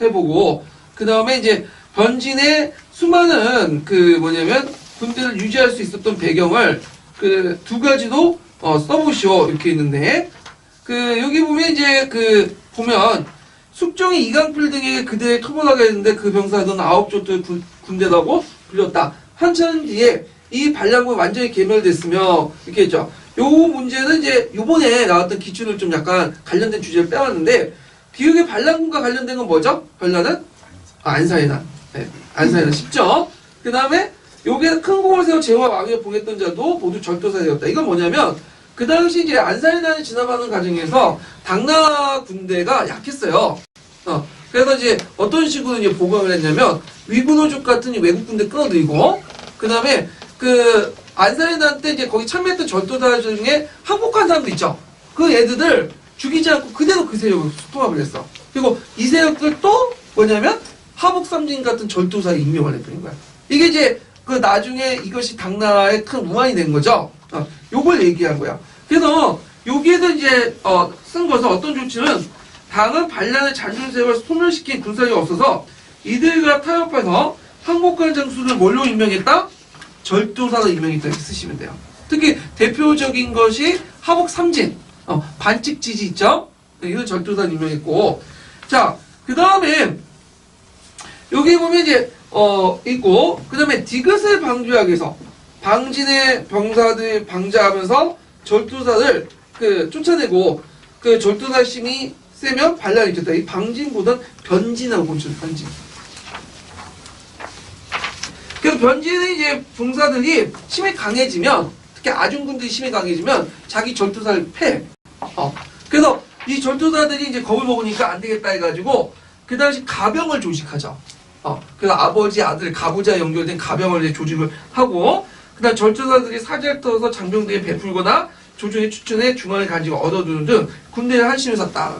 해보고, 그 다음에 이제, 변진의 수많은, 군대를 유지할 수 있었던 배경을, 두 가지도, 써보시오. 이렇게 있는데, 여기 보면 이제 보면 숙종이 이강필 등에게 그대를 토벌하게 했는데 그 병사들은 9족들 군대라고 불렸다. 한참 뒤에 이 반란군이 완전히 괴멸됐으며 이렇게 했죠. 요 문제는 이제 요번에 나왔던 기준을 좀 약간 관련된 주제를 빼왔는데 기억의 반란군과 관련된 건 뭐죠? 변란은? 안사해난. 네, 안사해난 쉽죠? 그 다음에 요게 큰 공을 세워 제와 왕위에 봉했던 자도 모두 절도사였다. 이건 뭐냐면 그 당시 이제 안사해난이 진압하는 과정에서 당나라 군대가 약했어요. 그래서 이제 어떤 식으로 이제 보강을 했냐면 위군호족 같은 외국 군대 끌어들이고 그 다음에 안사해난 때 이제 거기 참여했던 절도사 중에 항복한 사람도 있죠. 그 애들을 죽이지 않고 그대로 그 세력으로 통합을 했어. 그리고 이 세력들 또 뭐냐면 하복삼진 같은 절도사에 임명을 해버린 거야. 이게 이제 나중에 이것이 당나라의 큰 우환이 된 거죠. 요걸 얘기한 거야. 그래서 여기에도 이제 쓴 것은 어떤 조치는 당은 반란의 잔존세력을 소멸시킨 군사력이 없어서 이들과 타협해서 항복한 장수를 뭘로 임명했다? 절도사로 임명했다 이렇게 쓰시면 돼요. 특히 대표적인 것이 하복삼진, 반칙지지 있죠? 이걸 절도사로 임명했고, 자, 그 다음에 여기 보면 이제 있고, 그 다음에 디귿을 방지하기 위해서 방진의 병사들 방지하면서 절도사를 쫓아내고, 절도사 힘이 세면 반란이 있겠다. 이 방진보다는 변진하고 보죠, 변진. 그래서 변진은 이제 병사들이 힘이 강해지면, 특히 아중군들이 힘이 강해지면 자기 절도사를 패. 그래서 이 절도사들이 이제 겁을 먹으니까 안 되겠다 해가지고 그 당시 가병을 조직하죠. 그래서 아버지, 아들, 가부좌에 연결된 가병을 이제 조직을 하고, 그 다음 절도사들이 사제를 터서 장병대에 베풀거나 조정에 추천해 중앙의 간직을 얻어두는 등 군대를 한심히 샀다.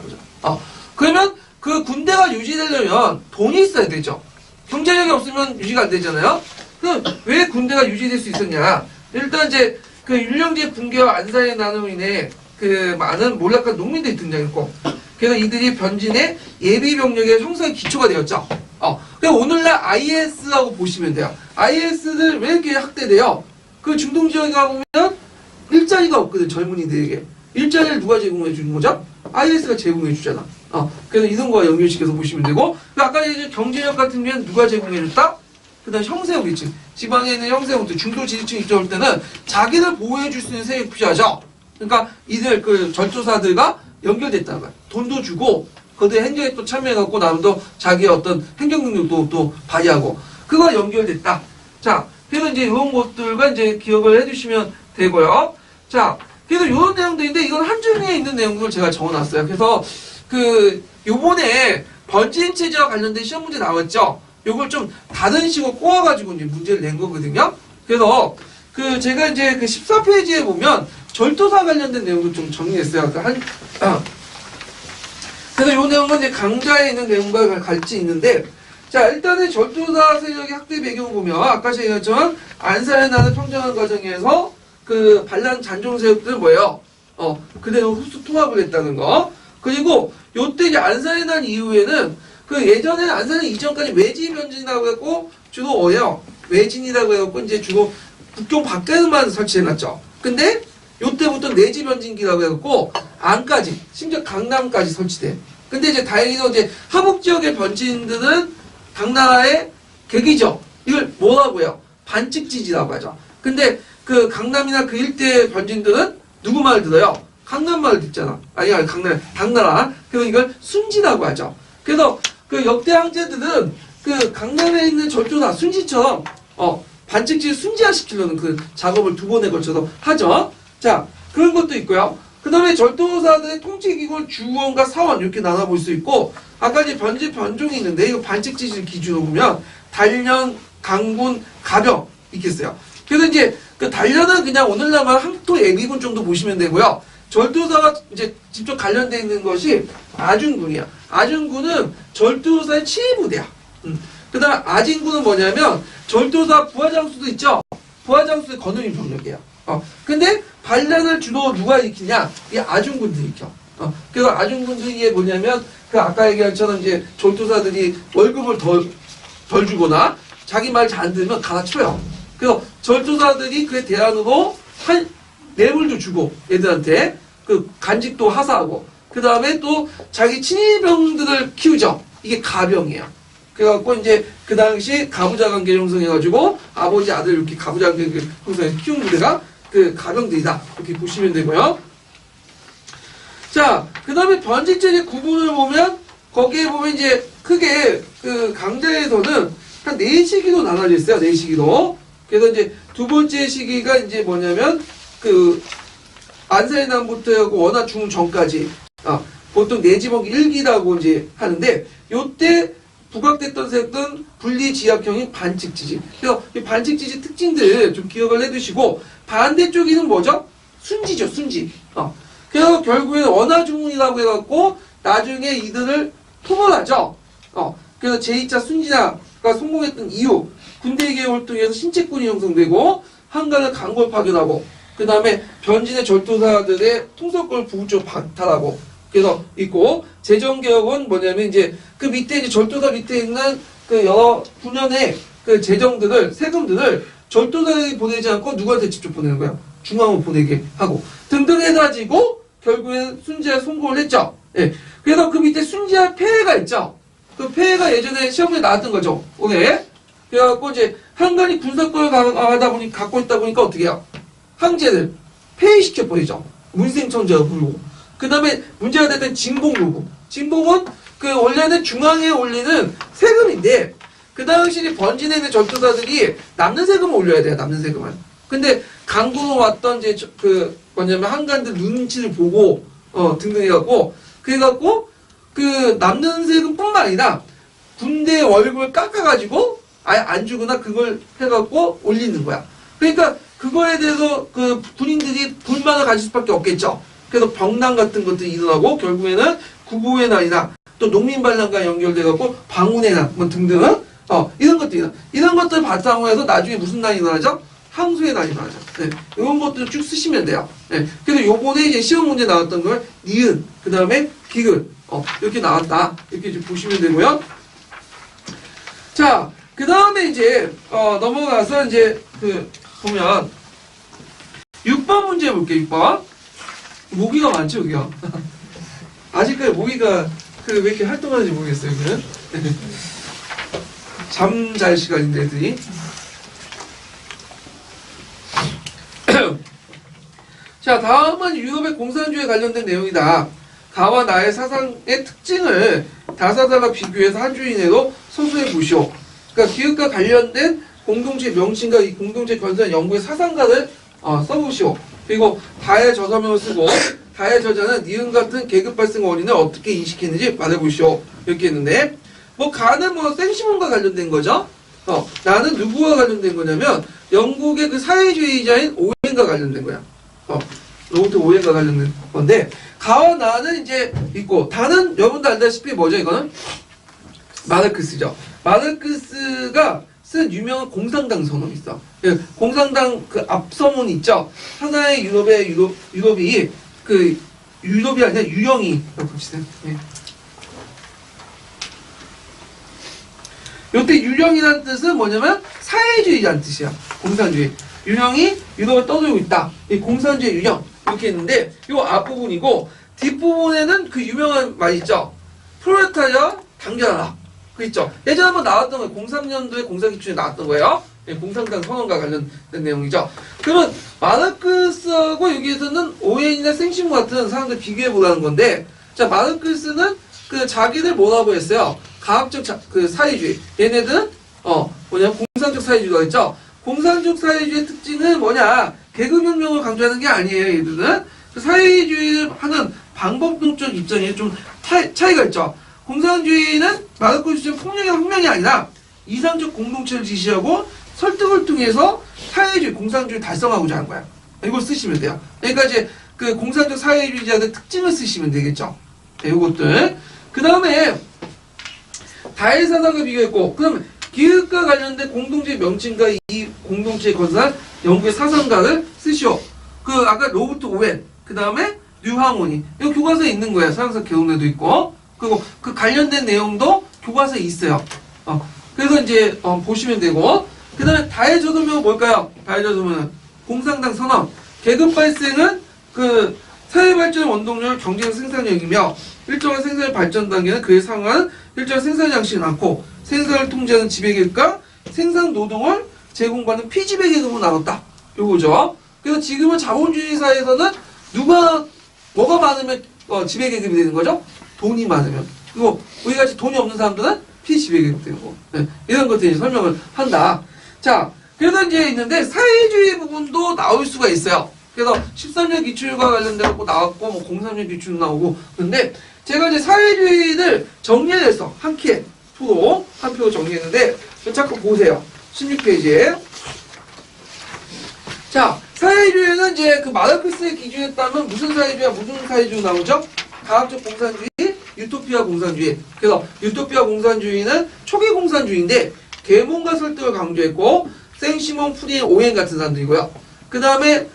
그러면 그 군대가 유지되려면 돈이 있어야 되죠. 경제력이 없으면 유지가 안 되잖아요. 그럼 왜 군대가 유지될 수 있었냐? 일단 이제 율령제 붕괴와 안사의 난으로 인해 많은 몰락한 농민들이 등장했고, 그래서 이들이 변진의 예비 병력의 형성의 기초가 되었죠. 그러니까 오늘날 IS라고 보시면 돼요. IS들 왜 이렇게 학대돼요? 중동 지역에 가보면 일자리가 없거든, 젊은이들에게. 일자리를 누가 제공해 주는 거죠? IS가 제공해 주잖아. 그래서 이런 거와 연결시켜서 보시면 되고, 아까 이제 경제력 같은 경우는 누가 제공해 줬다? 그 다음 형세우리층. 지방에 있는 형세우리층, 중도 지지층 입장할 때는 자기를 보호해 줄 수 있는 세력이 필요하죠. 그러니까 이들 절도사들과 연결됐다는 거야. 돈도 주고, 거기에 행정에 또 참여해갖고 나름도 자기의 어떤 행정 능력도 또 발휘하고, 그거 연결됐다. 자, 그래서 이제 이런 것들과 이제 기억을 해주시면 되고요. 자, 그래서 이런 내용들인데, 이건 한줄기에 있는 내용들을 제가 적어놨어요. 그래서 요번에 번진 체제와 관련된 시험 문제 나왔죠? 요걸 좀 다른 식으로 꼬아가지고 이제 문제를 낸 거거든요. 그래서 제가 이제 14페이지에 보면 절도사 관련된 내용도 좀 정리했어요. 그래서 요 내용은 이제 강좌에 있는 내용과 같이 있는데, 자, 일단은 절도사 세력의 학대 배경을 보면, 아까 제가 얘기했지만, 안사에 나는 평정한 과정에서 반란 잔종 세력들은 뭐예요? 그대로 흡수 통합을 했다는 거. 그리고 요때 이제 안사에 난 이후에는 예전에는 안사에 이전까지 외지 변진이라고 했고, 주로 뭐예요? 외진이라고 해갖고 이제 주로 국경 밖에만 설치해놨죠. 근데 요때부터 내지 변진기라고 해갖고 안까지, 심지어 강남까지 설치돼. 근데 이제 다행히도 이제 하북 지역의 변진들은 당나라의 객이죠. 이걸 뭐라고 해요? 반칙지지라고 하죠. 근데 강남이나 그 일대의 변진들은 누구 말 들어요? 강남 말 듣잖아. 아니, 당나라. 그래서 이걸 순지라고 하죠. 그래서 역대 황제들은 강남에 있는 절도사, 순지처럼, 반칙지를 순지화시키려는 작업을 2번에 걸쳐서 하죠. 자, 그런 것도 있고요. 그 다음에 절도사들의 통치기구를 주원과 사원 이렇게 나눠볼 수 있고, 아까 이제 변종이 있는데, 이거 반칙지지를 기준으로 보면, 단련, 강군, 가병, 이렇게 있어요. 그래서 이제 단련은 그냥 오늘날만 항토 예비군 정도 보시면 되고요. 절도사가 이제 직접 관련되어 있는 것이 아중군이야. 아중군은 절도사의 치위부대야. 그 다음에 아진군은 뭐냐면, 절도사 부하장수도 있죠? 부하장수의 거느린 병력이에요. 근데 반란을 주로 누가 일으키냐? 이 아중군들이 일으켜. 그래서 아중군들이 뭐냐면, 아까 얘기한 것처럼 이제 절도사들이 월급을 덜 주거나 자기 말 잘 안 들으면 갈아쳐요. 그래서 절도사들이 그에 대안으로 뇌물도 주고 애들한테 간직도 하사하고, 그 다음에 또 자기 친위병들을 키우죠. 이게 가병이에요. 그래갖고 이제 그 당시 가부좌 관계 형성해가지고 아버지 아들 이렇게 가부좌 관계 형성해서 키운 부대가 가병들이다. 이렇게 보시면 되고요. 자, 그 다음에 변칙제의 구분을 보면, 거기에 보면 이제 크게 강좌에서는 한 4시기로 나눠져 있어요. 4시기로. 그래서 이제 2번째 시기가 이제 뭐냐면, 안사의 난부터 하고 원화 중전까지, 보통 내지먹기 1기라고 이제 하는데, 요때 부각됐던 세력은 분리지압형인 반칙지지. 그래서 이 반칙지지 특징들 좀 기억을 해두시고, 반대쪽에는 뭐죠? 순지죠, 순지. 그래서 결국에는 원화중문이라고 해갖고, 나중에 이들을 토벌하죠. 그래서 제2차 순지자가 성공했던 이유, 군대개혁 활동에서 신체군이 형성되고, 한간을 강골 파견하고, 그 다음에 변진의 절도사들의 통솔권을 부분적으로 박탈하고, 그래서 있고, 재정개혁은 뭐냐면 이제 밑에 이제 절도사 밑에 있는 여러 분연의 재정들을, 세금들을 절도사에게 보내지 않고 누구한테 직접 보내는 거야? 중앙으로 보내게 하고, 등등 해가지고, 결국엔 순지에 성공을 했죠. 예. 그래서 밑에 순지와 폐해가 있죠. 폐해가 예전에 시험에 나왔던 거죠. 오늘. 그래갖고 이제 한간이 군사권을 갖고 있다 보니까 어떻게 해요? 황제를 폐위시켜 버리죠. 문생청자가 불고. 그 다음에 문제가 됐던 진봉 요구. 진봉은 그 원래는 중앙에 올리는 세금인데 그 당시 번진에 있는 전투사들이 남는 세금을 올려야 돼요. 남는 세금을. 근데 강군으로 왔던 이제 그 뭐냐면 한간들 눈치를 보고 등등 해갖고 그래갖고 그 남는 세금뿐만 아니라 군대 월급을 깎아가지고 아예 안 주거나 그걸 해갖고 올리는 거야. 그러니까 그거에 대해서 그 군인들이 불만을 가질 수밖에 없겠죠. 그래서 병난 같은 것들이 일어나고 결국에는 구보의 날이나 또 농민반란과 연결돼갖고 방운의 날 뭐 등등 이런 것들이 이런 것들 바탕으로 해서 나중에 무슨 날이 일어나죠? 항소의 날이 일어나죠. 네, 이런 것들 쭉 쓰시면 돼요. 네, 그래서 요번에 이제 시험 문제 나왔던 걸 니은 그 다음에 기근 이렇게 나왔다 이렇게 좀 보시면 되고요. 자, 그 다음에 이제 넘어가서 이제 그 보면 6번 문제 볼게요. 6번 모기가 많죠, 여기요. 아직까지 모기가 그 왜 이렇게 활동하는지 모르겠어요, 여기는. 잠잘 시간인데 애들이. 자, 다음은 유럽의 공산주의에 관련된 내용이다. 가와 나의 사상의 특징을 다사다가 비교해서 한 줄 이내로 소수해 보시오. 그러니까 기업과 관련된 공동체 명칭과 이 공동체 건설 연구의 사상가를 써보시오. 그리고 다의 저서명을 쓰고 다의 저자는 니은 같은 계급 발생 원인을 어떻게 인식했는지 말해보시오. 이렇게 했는데 뭐 가는 뭐 생시몬과 관련된 거죠. 나는 누구와 관련된 거냐면 영국의 그 사회주의자인 오웬과 관련된 거야. 로버트 오웬과 관련된 건데 가와 나는 이제 있고 다는 여러분도 알다시피 뭐죠 이거는? 마르크스죠. 마르크스가 쓴 유명한 공산당 선언이 있어. 공산당 그 앞서문 있죠. 하나의 유럽이 그 유럽이 아니라 유형이 봅시다. 예. 요때 유형이라는 뜻은 뭐냐면 사회주의자는 뜻이야. 공산주의. 유형이 유럽을 떠들고 있다. 이 공산주의 유형 이렇게 했는데 요 앞부분이고 뒷부분에는 그 유명한 말 있죠. 프롤레타리아 당겨라. 그 있죠. 예전에 한번 나왔던 거예요. 03년도에 공산기춘에 나왔던 거예요. 공산당 선언과 관련된 내용이죠. 그러면 마르크스하고 여기에서는 오웬이나 생시몬 같은 사람들 비교해보라는 건데 자 마르크스는 그 자기들 뭐라고 했어요? 가학적 그 사회주의. 얘네들은 뭐냐 공산적 사회주의가 있죠. 공산적 사회주의의 특징은 뭐냐? 계급혁명을 강조하는 게 아니에요. 얘들은 그 사회주의를 하는 방법론적 입장에 좀 차이가 있죠. 공산주의는 마르크스처럼 폭력의 혁명이 아니라 이상적 공동체를 지시하고 설득을 통해서 사회주의, 공산주의를 달성하고자 하는 거야. 이걸 쓰시면 돼요. 그러니까 이제 그 공산적 사회주의자들 특징을 쓰시면 되겠죠. 네, 요것들. 그 다음에 다의 사상과 비교했고, 그럼 기획과 관련된 공동체 명칭과 이 공동체 건설 연구의 사상가를 쓰시오. 그 아까 로버트 오웬, 그 다음에 류항원이 이거 교과서에 있는 거예요. 서양사 개론에도 있고, 그리고 그 관련된 내용도 교과서에 있어요. 그래서 이제 보시면 되고, 그 다음에 다의 저서명은 뭘까요? 다의 저서명은 공산당 선언. 계급 발생은 그 사회 발전의 원동력을 경제적 생산력이며 일정한 생산의 발전 단계는 그에 상응하는 일정한 생산 양식이 많고 생산을 통제하는 지배계급과 생산 노동을 제공받는 피지배계급으로 나눴다. 요거죠. 그래서 지금은 자본주의 사회에서는 뭐가 많으면 지배계급이 되는 거죠? 돈이 많으면. 그리고 우리 같이 돈이 없는 사람들은 피지배계급 되는 거. 네. 이런 것들이 설명을 한다. 자, 그래서 이제 있는데 사회주의 부분도 나올 수가 있어요. 그래서 13년 기출과 관련된 거 나왔고, 뭐 03년 기출도 나오고. 근데 제가 이제 사회주의를 정리해서 한 표 정리했는데, 잠깐 보세요. 16페이지에. 자, 사회주의는 이제 그 마르크스의 기준에 따르면 무슨 사회주의 나오죠? 가학적 공산주의, 유토피아 공산주의. 그래서 유토피아 공산주의는 초기 공산주의인데, 계몽과 설득을 강조했고, 생시몬, 프린, 오웬 같은 사람들이고요. 그 다음에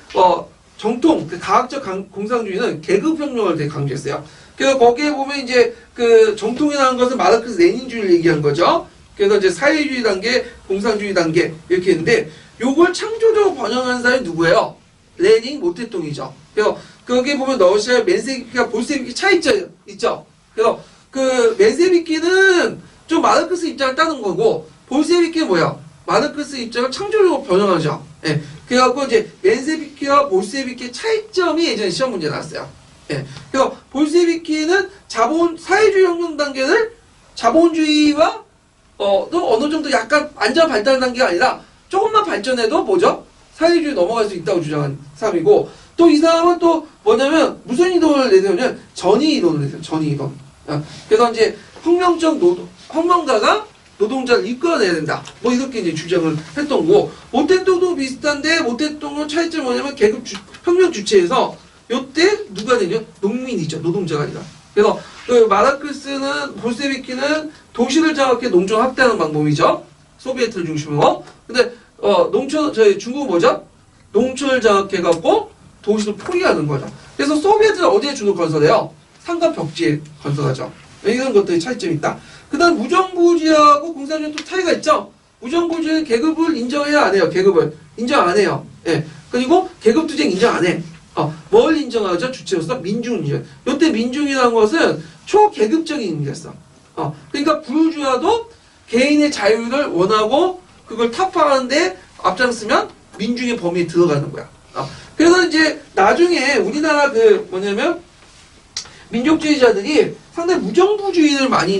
정통 그 가학적 공산주의는 계급혁명을 되게 강조했어요. 그래서 거기에 보면 이제 그 정통이라는 것은 마르크스 레닌주의를 얘기한 거죠. 그래서 이제 사회주의 단계, 공산주의 단계 이렇게 했는데 요걸 창조적으로 번영한 사람이 누구예요? 레닌, 모태똥이죠. 그래서 거기에 보면 러시아 맨세비키가 볼세비키 차이점 있죠. 그래서 그 맨세비키는 좀 마르크스 입장을 따는 거고 볼세비키는 뭐야? 마르크스 입장을 창조적으로 변형하죠. 예. 그래갖고 이제 멘세비키와 볼세비키의 차이점이 예전에 시험 문제 나왔어요. 예. 그래서 볼세비키는 사회주의 혁명 단계를 자본주의와 또 어느 정도 약간 완전 발달 단계가 아니라 조금만 발전해도 뭐죠? 사회주의 넘어갈 수 있다고 주장한 사람이고, 또 이 사람은 또 뭐냐면 무슨 이론을 내세우냐면 전위 이론을 내세요. 전위 이론. 그래서 이제 혁명가가 노동자를 이끌어내야 된다. 뭐 이렇게 이제 주장을 했던 거고, 모택동도 비슷한데 모택동은 차이점이 뭐냐면 혁명 주체에서 요때 누가 되냐? 농민이죠. 노동자가 아니라. 그래서 그 마르크스는 볼세비키는 도시를 장악해 농촌 확대하는 방법이죠. 소비에트를 중심으로. 근데 저희 중국은 뭐죠? 농촌을 장악해갖고 도시를 포위하는 거죠. 그래서 소비에트는 어디에 주로 건설해요? 산과 벽지에 건설하죠. 이런 것들이 차이점이 있다. 그 다음 무정부주의하고 공산주의는 또 차이가 있죠. 무정부주의는 계급을 인정해야 안 해요. 계급을 인정 안 해요. 예. 그리고 계급투쟁 인정 안 해. 뭘 인정하죠? 주체로서 민중이죠. 이때 민중이라는 것은 초계급적인 의미였어. 그러니까 부르주아도 개인의 자유를 원하고 그걸 타파하는데 앞장서면 민중의 범위에 들어가는 거야. 그래서 이제 나중에 우리나라 뭐냐면 민족주의자들이 상당히 무정부주의를 많이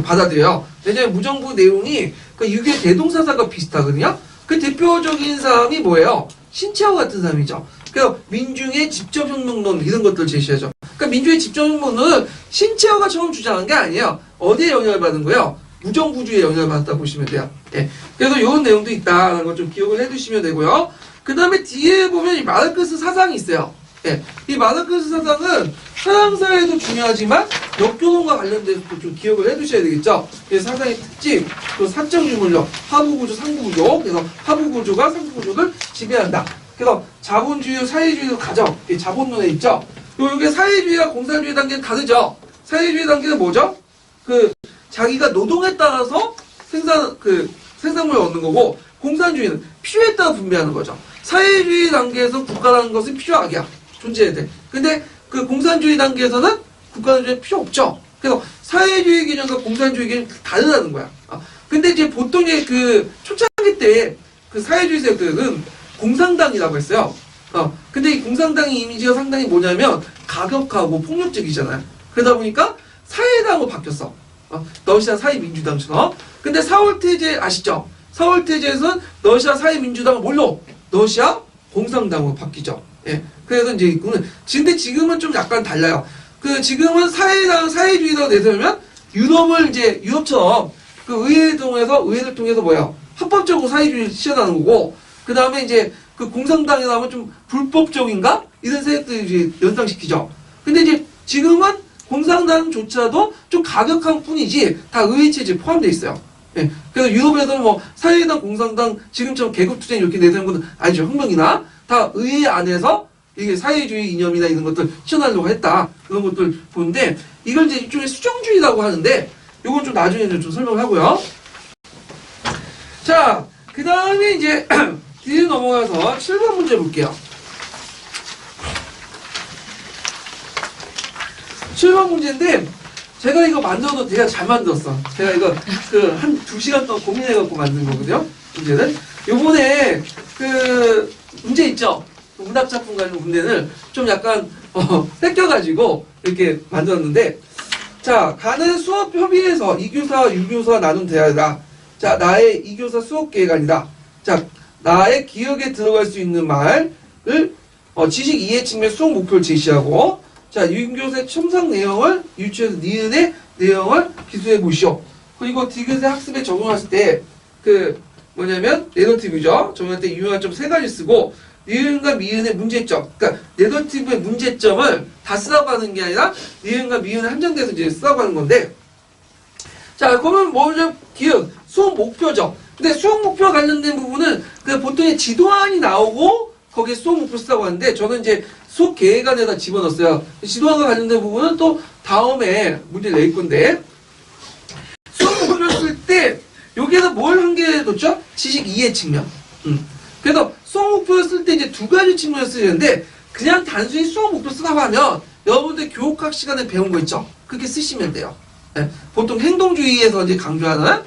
받아들여요. 왜냐면 무정부 내용이 그 6.25 대동사상과 비슷하거든요. 그 대표적인 사람이 뭐예요? 신채호 같은 사람이죠. 그래서 민중의 직접혁명론 이런 것들을 제시하죠. 그러니까 민중의 직접혁명론은 신채호가 처음 주장한 게 아니에요. 어디에 영향을 받은 거예요? 무정부주의에 영향을 받았다고 보시면 돼요. 예. 그래서 이런 내용도 있다는 걸 좀 기억을 해두시면 되고요. 그 다음에 뒤에 보면 이 마르크스 사상이 있어요. 예. 이 마르크스 사상은 서양사회도 중요하지만 역교론과 관련돼서도 좀 기억을 해두셔야 되겠죠. 그래서 사상의 특징, 또 사적 유물력, 하부구조, 상부구조. 그래서 하부구조가 상부구조를 지배한다. 그래서 자본주의, 사회주의 가정, 자본론에 있죠. 이게 사회주의와 공산주의 단계는 다르죠. 사회주의 단계는 뭐죠? 자기가 노동에 따라서 생산물을 얻는 거고, 공산주의는 필요에 따라 분배하는 거죠. 사회주의 단계에서 국가라는 것은 필요하기야. 존재해야 돼. 근데 그 공산주의 단계에서는 국가는 필요 없죠. 그래서 사회주의 개념과 공산주의 개념이 다르다는 거야. 근데 이제 보통 초창기 때 사회주의 세력들은 공산당이라고 했어요. 근데 이 공산당의 이미지가 상당히 뭐냐면 가격하고 폭력적이잖아요. 그러다 보니까 사회당으로 바뀌었어. 러시아 사회민주당처럼. 근데 사월태제 아시죠? 사월태제에서는 러시아 사회민주당은 뭘로? 러시아 공산당으로 바뀌죠. 예. 그래서 이제 근데 지금은 좀 약간 달라요. 지금은 사회주의라고 내세우면 유럽처럼 의회를 통해서 뭐야? 합법적으로 사회주의를 실현하는 거고, 그 다음에 이제 공산당이라 하면 좀 불법적인가? 이런 세력들이 이제 연상시키죠. 근데 이제 지금은 공산당조차도 좀 가격한 뿐이지 다 의회체제에 포함되어 있어요. 예. 그래서 유럽에서는 사회당, 공산당, 지금처럼 계급투쟁 이렇게 내세우는 건 아니죠. 혁명이나 다 의회 안에서 이게 사회주의 이념이나 이런 것들 실현하려고 했다. 그런 것들 보는데, 이걸 이제 일종의 수정주의라고 하는데, 이건 좀 나중에 좀 설명을 하고요. 자, 그 다음에 이제 뒤로 넘어가서 7번 문제 볼게요. 7번 문제인데, 제가 이거 만들어도 되게 잘 만들었어. 제가 이거 한 2시간 동안 고민해갖고 만든 거거든요. 문제는. 요번에 문제 있죠? 문학작품 관련 문제는 좀 약간 뺏겨가지고 이렇게 만들었는데, 자, 가는 수업 협의에서 2교사와 6교사와 나눈 대화다. 자, 나의 2교사 수업 계획안이다. 자, 나의 기억에 들어갈 수 있는 말을 지식 이해 측면 수업 목표를 제시하고, 자, 6교사의 첨삭 내용을 유추해서 니은의 내용을 기술해 보시오. 그리고 디귿의 학습에 적용했을 때 내러티브죠. 적용할 때 유용한 점 3가지 쓰고, 니은과 미은의 문제점, 그러니까 내러티브의 문제점을 다 쓰라고 하는 게 아니라 니은과 미은을 한정돼서 이제 쓰라고 하는 건데, 자, 그러면 뭐죠? 기억, 수업 목표죠. 근데 수업 목표와 관련된 부분은 보통의 지도안이 나오고 거기에 수업 목표 쓰라고 하는데, 저는 이제 수업 계획안에다 집어넣었어요. 지도안과 관련된 부분은 또 다음에 문제를 낼 건데, 수업 목표를 쓸 때 여기에서 뭘 한 개 넣죠? 지식 이해 측면. 그래서 수업 목표를 쓸 때 이제 2가지 측면을 쓰는데, 그냥 단순히 수업 목표 쓰라고 하면 여러분들 교육학 시간에 배운 거 있죠? 그렇게 쓰시면 돼요. 네. 보통 행동주의에서 이제 강조하는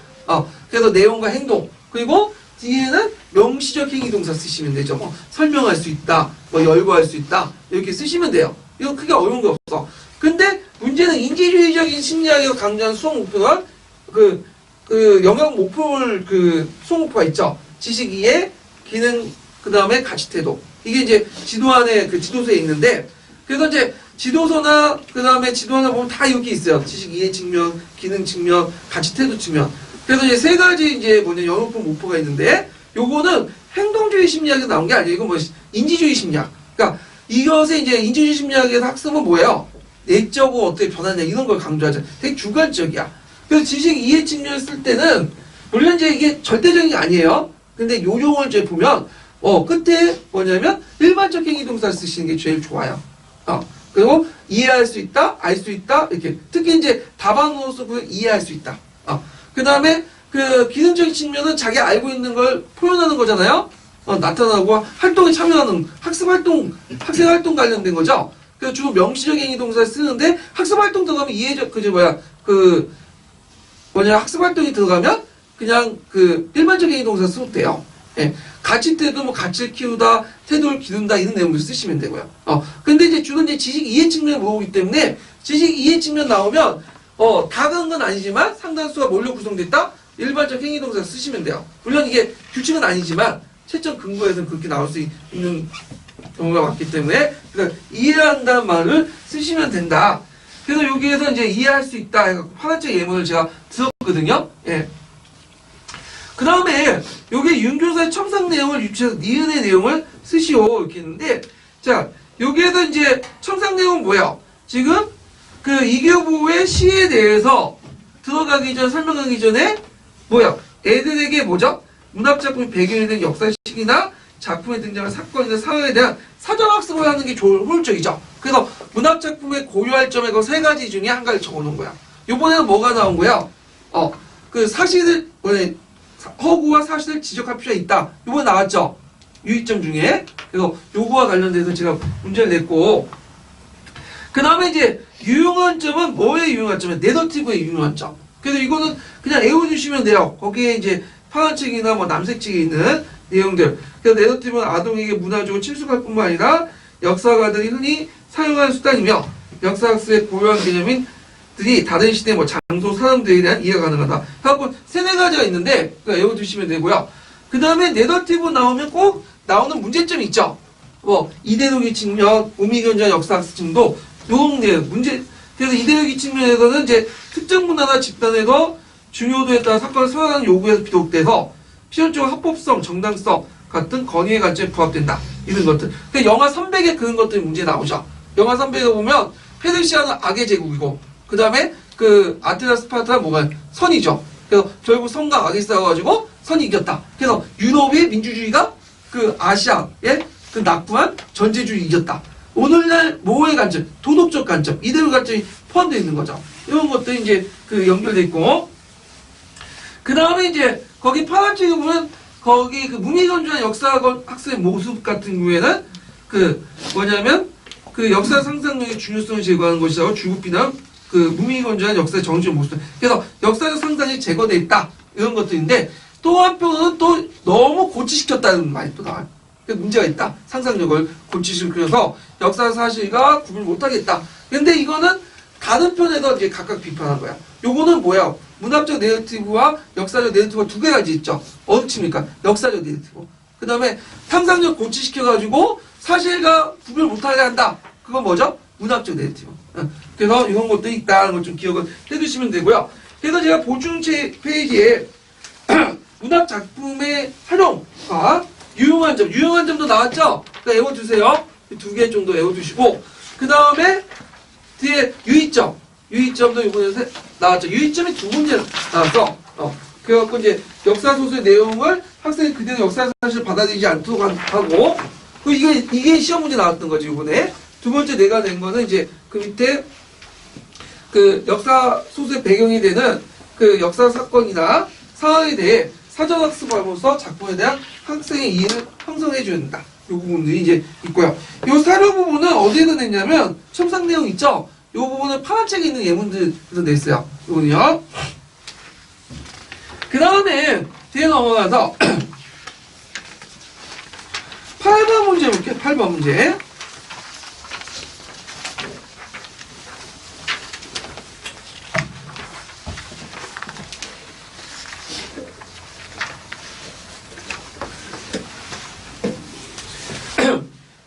그래서 내용과 행동. 그리고 뒤에는 명시적 행위동사 쓰시면 되죠. 뭐 설명할 수 있다, 뭐 열거할 수 있다 이렇게 쓰시면 돼요. 이건 크게 어려운 거 없어. 근데 문제는 인지주의적인 심리학에서 강조한 수업 목표가 영역 목표를 수업 목표가 있죠. 지식 이해, 기능, 그 다음에 가치 태도. 이게 이제 지도 안에 지도서에 있는데, 그래서 이제 지도서나 그 다음에 지도 하나 보면 다 이렇게 있어요. 지식 이해 측면, 기능 측면, 가치 태도 측면. 그래서 이제 세 가지 영역표 목표가 있는데, 요거는 행동주의 심리학에서 나온 게 아니에요. 이건 인지주의 심리학. 그러니까 이것의 이제 인지주의 심리학에서 학습은 뭐예요? 내적으로 어떻게 변하냐 이런 걸 강조하죠. 되게 주관적이야. 그래서 지식 이해 측면을 쓸 때는 물론 이제 이게 절대적인 게 아니에요. 근데 요령을 이제 보면 끝에 뭐냐면 일반적 행위동사를 쓰시는 게 제일 좋아요. 그리고 이해할 수 있다, 알 수 있다 이렇게 특히 이제 답안으로서 이해할 수 있다. 그 다음에 기능적인 측면은 자기 알고 있는 걸 표현하는 거잖아요. 나타나고 활동에 참여하는 학생 활동 관련된 거죠. 그래서 주로 명시적 행위 동사를 쓰는데 학습 활동 들어가면 이해적 학습 활동이 들어가면 그냥 일반적 행위 동사 써도 돼요. 예. 가치 태도 뭐 가치를 키우다, 태도를 기른다 이런 내용들 쓰시면 되고요. 근데 이제 주로 이제 지식 이해 측면을 모으기 때문에 지식 이해 측면 나오면 다 그런 건 아니지만 상당수가 뭘로 구성됐다? 일반적 행위 동사 쓰시면 돼요. 물론 이게 규칙은 아니지만 채점 근거에서는 그렇게 나올 수 있는 경우가 많기 때문에 그러니까 이해한다는 말을 쓰시면 된다. 그래서 여기에서 이제 이해할 수 있다 해서 파란색 예문을 제가 들었거든요. 예. 그 다음에 요게 윤교사의 첨삭 내용을 유추해서 니은의 내용을 쓰시오 이렇게 했는데 자 여기에서 이제 첨삭 내용은 뭐예요? 지금 이교부의 시에 대해서 들어가기 전 설명하기 전에 애들에게 문학작품의 배경이 된 역사식이나 작품에 등장한 사건이나 상황에 대한 사전학습을 하는 게 효율적이죠. 그래서 문학작품의 고유할 점의 그 세 가지 중에 한 가지 적어놓은 거야. 요번에는 뭐가 나온 거야? 사실을, 허구와 사실을 지적할 필요가 있다. 요번에 나왔죠? 유의점 중에. 그래서 요거와 관련돼서 제가 문제를 냈고, 그 다음에 이제 유용한 점은 뭐의 유용한 점이야? 내러티브의 유용한 점. 그래서 이거는 그냥 외워주시면 돼요. 거기에 이제 파란책이나 남색책에 있는 내용들. 그래서 내러티브는 아동에게 문화적으로 친숙할 뿐만 아니라 역사가들이 흔히 사용하는 수단이며 역사학습의 고유한 개념들이 다른 시대 장소, 사람들에 대한 이해가 가능하다. 하고 세네 가지가 있는데 외워두시면 되고요. 그 다음에 내러티브 나오면 꼭 나오는 문제점이 있죠. 이데올로기 측면, 우미견자 역사학습 증도 요런 문제. 그래서 이데올로기 측면에서는 이제 특정 문화나 집단에서 중요도에 따라 사건을 수행하는 요구에서 비롯돼서 필연적으로 합법성, 정당성 같은 권위의 관점에 부합된다. 이런 것들. 그러니까 영화 300에 그런 것들이 문제 나오죠. 영화 300에 보면 페르시아는 악의 제국이고 그 다음에 아테나 스파르타는 선이죠. 그래서 결국 선과 악이 싸워가지고 선이 이겼다. 그래서 유럽의 민주주의가 아시아의 낙후한 전제주의 이겼다. 오늘날 뭐의 관점? 도덕적 관점, 이데올로기 관점이 포함되어 있는 거죠. 이런 것들이 이제 연결되어 있고 그 다음에 이제 거기 파란책에 보면 거기 무미건조한 역사학원 학생의 모습 같은 경우에는 역사 상상력의 중요성을 제거하는 것이라고 줄곧 비난 무미건조한 역사의 정신적 모습. 그래서 역사적 상상이 제거되어 있다. 이런 것들인데 또 한편으로는 또 너무 고치시켰다는 말이 또 나와요. 문제가 있다. 상상력을 고치시켜서 역사 사실과 구분 못하겠다. 근데 이거는 다른 편에서 이제 각각 비판한 거야. 요거는 뭐야? 문학적 내러티브와 역사적 내러티브가 두 가지 있죠. 어느 칩니까? 역사적 내러티브. 그 다음에 상상력 고치시켜가지고 사실과 구별 못하게 한다. 그건 뭐죠? 문학적 내러티브. 그래서 이런 것도 있다는 걸 좀 기억을 해두시면 되고요. 그래서 제가 보충책 페이지에 문학 작품의 활용과 유용한 점도 나왔죠? 그러니까 외워두세요. 두 개 정도 외워두시고 그 다음에 뒤에 유의점도 이번에 나왔죠. 유의점이 두 문제 나왔어. 그래갖고 이제 역사 소수의 내용을 학생이 그대로 역사 사실을 받아들이지 않도록 하고 이게 시험 문제 나왔던 거지 이번에. 두 번째 내가 낸 거는 이제 밑에 역사 소수의 배경이 되는 역사 사건이나 상황에 대해 사전학습함으로써 작품에 대한 학생의 이해를 형성해 준다. 요 부분들이 이제 있고요. 요 사료 부분은 어디에다 냈냐면 첨삭 내용 있죠? 요 부분은 파란 책에 있는 예문들에서 냈어요. 요거는요. 그 다음에 뒤에 넘어가서 8번 문제 볼게요. 8번 문제.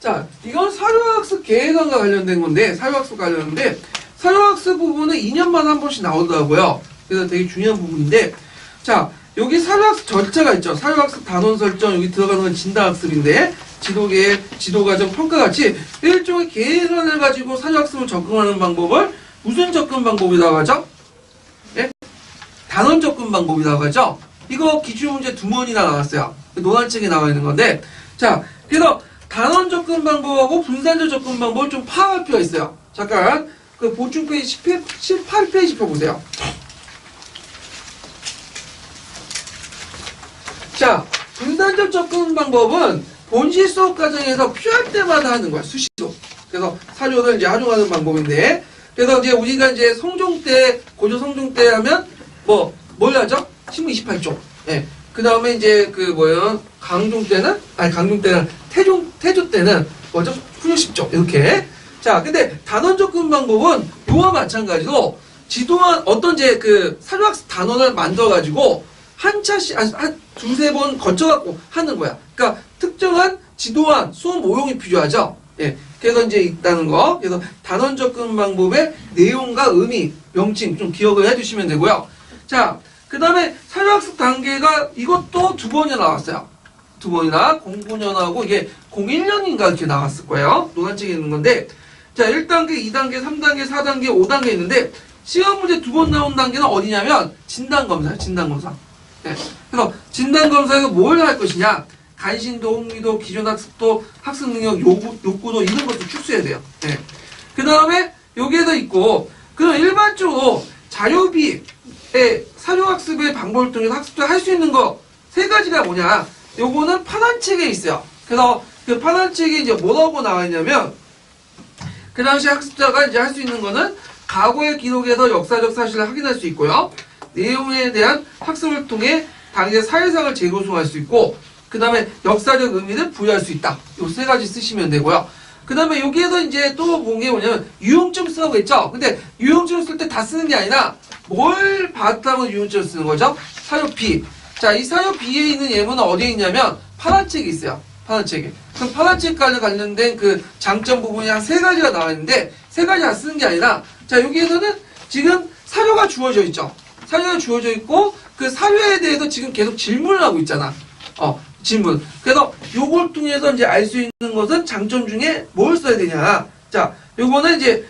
자, 이건 사료학습 계획안과 관련된 건데, 사료학습 관련인데, 사료학습 부분은 2년마다 한 번씩 나오더라고요. 그래서 되게 중요한 부분인데, 자, 여기 사료학습 절차가 있죠. 사료학습 단원 설정, 여기 들어가는 건 진단학습인데, 지도계획, 지도과정, 평가같이 일종의 계획안을 가지고 사료학습을 접근하는 방법을 무슨 접근 방법이라고 하죠? 예? 단원 접근 방법이라고 하죠? 이거 기출문제 2번이나 나왔어요. 노란책에 나와 있는 건데, 자, 그래서 단원 접근 방법하고 분산적 접근 방법을 좀 파악할 필요가 있어요. 잠깐, 그 보충 페이지 18페이지 펴보세요. 자, 분산적 접근 방법은 본시 수업 과정에서 필요할 때마다 하는 거야, 수시로. 그래서 사료를 이제 활용하는 방법인데, 그래서 이제 우리가 이제 성종 때, 고조 성종 때 하면, 뭘 하죠? 신문 28조. 예. 그 다음에 이제 강종 때는 태조 때는 뭐죠? 훈육 10조. 이렇게. 자, 근데 단원 접근 방법은 요와 마찬가지로 지도한 어떤 이제 사료학습 단원을 만들어가지고 한 두세 번 거쳐갖고 하는 거야. 그러니까 특정한 지도한 수업 모형이 필요하죠. 예. 그래서 이제 있다는 거. 그래서 단원 접근 방법의 내용과 의미, 명칭 좀 기억을 해두시면 되고요. 자, 그 다음에 사료학습 단계가 이것도 2번이나 나왔어요. 2번이나 09년하고 이게 01년인가 이렇게 나왔을 거예요. 노란책에 있는 건데, 자, 1단계, 2단계, 3단계, 4단계, 5단계 있는데, 시험 문제 2번 나온 단계는 어디냐면, 진단검사예요, 진단검사. 네. 그래서 진단검사에서 뭘 할 것이냐, 간신도, 흥미도, 기존 학습도, 학습 능력, 욕구도 이런 것도 축소해야 돼요. 네. 그 다음에 여기에도 있고, 그럼 일반적으로 자료비의 사료학습의 방법을 통해서 학습을 할 수 있는 거 3가지가 뭐냐, 요거는 파란책에 있어요. 그래서 그 파란책에 이제 뭐라고 나와 있냐면, 그 당시 학습자가 이제 할 수 있는 거는 과거의 기록에서 역사적 사실을 확인할 수 있고요. 내용에 대한 학습을 통해 당시의 사회상을 재구성할 수 있고, 그 다음에 역사적 의미를 부여할 수 있다. 요 3가지 쓰시면 되고요. 그 다음에 여기에서 이제 또 본 게 뭐냐면 유형점 쓰라고 했죠. 근데 유형점 쓸 때 다 쓰는 게 아니라 뭘 바탕으로 유형점 쓰는 거죠? 사료 B. 자, 이 사료 B에 있는 예문은 어디에 있냐면 파란책에 있어요. 파란책에. 그럼 파란책과 관련된 그 장점 부분이 한 3가지가 나와 있는데 3가지 다 쓰는 게 아니라, 자, 여기에서는 지금 사료가 주어져 있죠. 사료가 주어져 있고 그 사료에 대해서 지금 계속 질문을 하고 있잖아. 질문. 그래서 요걸 통해서 이제 알 수 있는 것은 장점 중에 뭘 써야 되냐. 자, 요거는 이제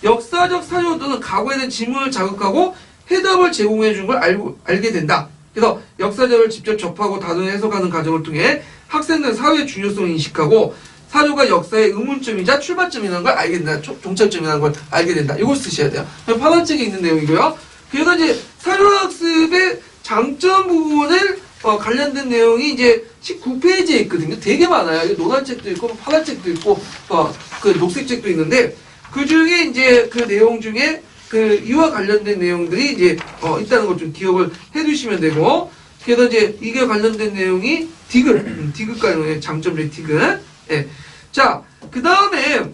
역사적 사료 또는 과거에 대한 질문을 자극하고 해답을 제공해 준 걸 알게 된다. 그래서 역사적을 직접 접하고 다른 해석하는 과정을 통해 학생들은 사회의 중요성을 인식하고 사료가 역사의 의문점이자 출발점이라는 걸 알게 된다. 종착점이라는 걸 알게 된다. 이걸 쓰셔야 돼요. 파란책에 있는 내용이고요. 그래서 이제 사료학습의 장점 부분을 관련된 내용이 이제 19페이지에 있거든요. 되게 많아요. 노란책도 있고, 파란책도 있고, 그 녹색책도 있는데, 그 중에 이제 그 내용 중에 이와 관련된 내용들이 이제, 있다는 걸 좀 기억을 해 두시면 되고, 그래서 이제 이게 관련된 내용이 디귿과의 장점 중에 디귿. 예. 자, 그 다음에,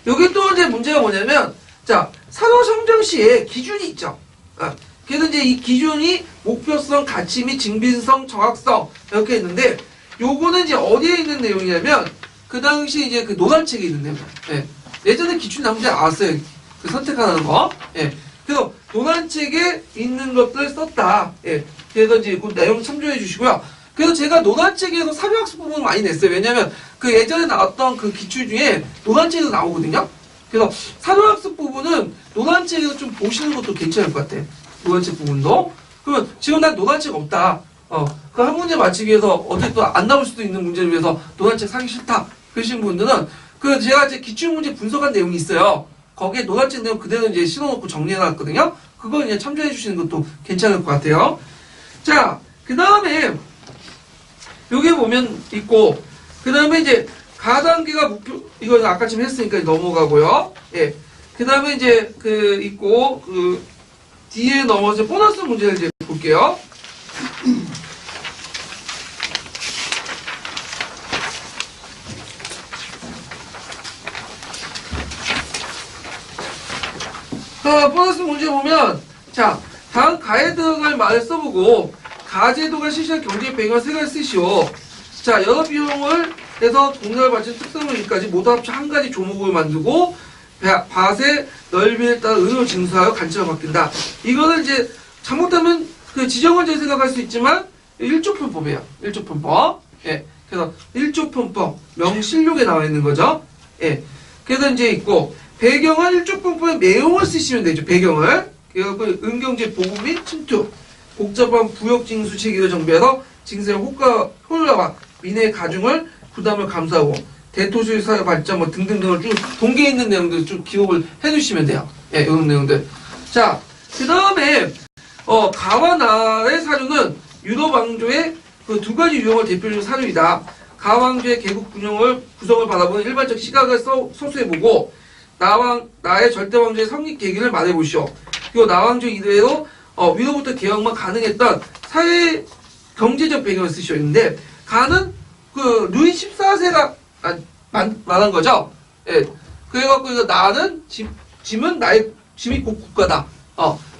여기 또 이제 문제가 뭐냐면, 자, 사료 성정 시에 기준이 있죠. 그래서 이제 이 기준이 목표성, 가치 및 증빙성, 정확성 이렇게 있는데, 요거는 이제 어디에 있는 내용이냐면 그 당시 이제 그 노란책에 있는 내용. 예. 예전에 기출 나문제 나왔어요. 그 선택하는 거. 예. 그래서 노란책에 있는 것들 썼다. 예. 그래서 이제 그 내용 참조해 주시고요. 그래서 제가 노란책에서 사료학습 부분을 많이 냈어요. 왜냐면 그 예전에 나왔던 그 기출 중에 노란책에서 나오거든요. 그래서 사료학습 부분은 노란책에서 좀 보시는 것도 괜찮을 것 같아. 노란책 부분도. 그러면 지금 난 노란책 없다. 그 한 문제 맞히기 위해서 어떻게 또 안 나올 수도 있는 문제를 위해서 노란책 사기 싫다. 그러신 분들은 제가 이제 기출문제 분석한 내용이 있어요. 거기에 노란책 내용 그대로 이제 실어놓고 정리해놨거든요. 그거 이제 참조해 주시는 것도 괜찮을 것 같아요. 자, 그 다음에 여기 보면 있고, 그 다음에 이제 가단계가 목표, 이거 아까쯤 했으니까 넘어가고요. 예. 그 다음에 이제 있고, 뒤에 넘어서 보너스 문제를 이제 볼게요. 보너스 문제 보면, 자, 다음 가에 들어갈 말을 써보고, 가제도가 실시한 경제 배경을 세 가지 쓰시오. 자, 여러 비용을 해서 동사를 바친 특성을 모두 합쳐 한 가지 조목을 만들고, 밭의 넓이에 따라 은으로 징수하여 간첩을 바뀐다. 이거는 이제, 잘못하면 그 지정원제 생각할 수 있지만, 일조편법이에요. 일조편법. 예. 그래서 일조편법, 명실록에 나와 있는 거죠. 예. 그래서 이제 있고, 배경은 일조편법의 내용을 쓰시면 되죠. 배경을. 그래서 은경제 보고 및 침투, 복잡한 부역징수 체계를 정비해서 징수의 효과와 민의 가중을 부담을 감수하고 대토시 사회 발전 뭐 등등등을 쭉 동계에 있는 내용들 좀 기록을 해주시면 돼요. 예, 이런 내용들. 자, 그 다음에 가와 나의 사료는 유럽 왕조의 그 두 가지 유형을 대표적인 사료이다. 가 왕조의 개국 구성을 바라보는 일반적 시각을 서술해보고 나의 절대 왕조의 성립 계기를 말해보시오. 그리고 나 왕조 이래로 위로부터 개혁만 가능했던 사회 경제적 배경을 쓰셔 있는데 가는 그 루이 14세가 말한 거죠. 예. 그래갖고 이거 나는 짐은 나의 짐이 곧 국가다.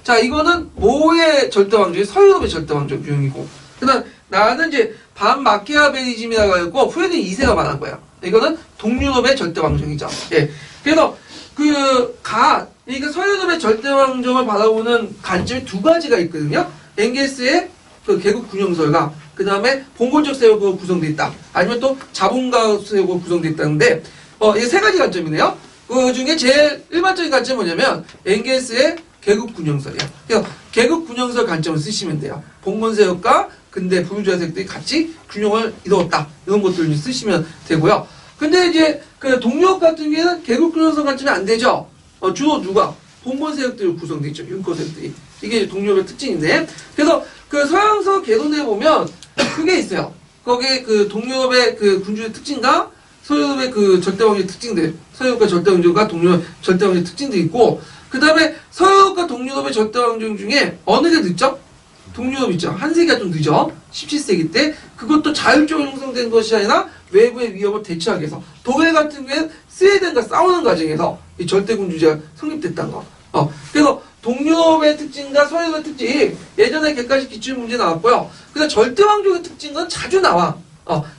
자 이거는 뭐의 절대 왕조의 서유럽의 절대 왕조 유형이고 그다음 나는 이제 반 마키아벨리즘이라고 하고 후에는 2세가 말한 거야. 이거는 동유럽의 절대 왕정이죠. 예. 그래서 그러니까 서유럽의 절대 왕정을 바라보는 관점이 두 가지가 있거든요. 엥겔스의 그 개국 균형설과 그 다음에 봉건적 세력으로 구성되어 있다. 아니면 또 자본가 세력으로 구성되어 있다는데 이 세 가지 관점이네요. 그 중에 제일 일반적인 관점은 뭐냐면 엥겔스의 개국 균형설이에요. 그래서 개국 균형설 관점을 쓰시면 돼요. 봉건 세력과 근대 부유주의 세력들이 같이 균형을 이루었다. 이런 것들을 쓰시면 되고요. 근데 이제 그 동유럽 같은 경우에는 개국 균형설 관점이 안 되죠. 주로 누가? 봉건 세력들이 구성되어 있죠. 윤커 세력들이. 이게 동유럽의 특징인데. 그래서 그 서양서 개론에 보면 그게 있어요. 거기에 그 동유럽의 그 군주의 특징과 서유럽의 그 절대왕조의 특징들. 서유럽과 절대왕조가 동유럽 절대왕조의 특징들이 있고 그 다음에 서유럽과 동유럽의 절대왕조 중에 어느 게 늦죠? 동유럽 있죠. 한 세기가 좀 늦어. 17세기 때. 그것도 자율적으로 형성된 것이 아니라 외부의 위협을 대처하기 위해서. 독일 같은 경우에는 스웨덴과 싸우는 과정에서 이 절대군주제가 성립됐다는 거. 그래서 동유럽의 특징과 서유럽의 특징, 예전에 객관식 기출문제 나왔고요. 그다음 절대왕조의 특징은 자주 나와.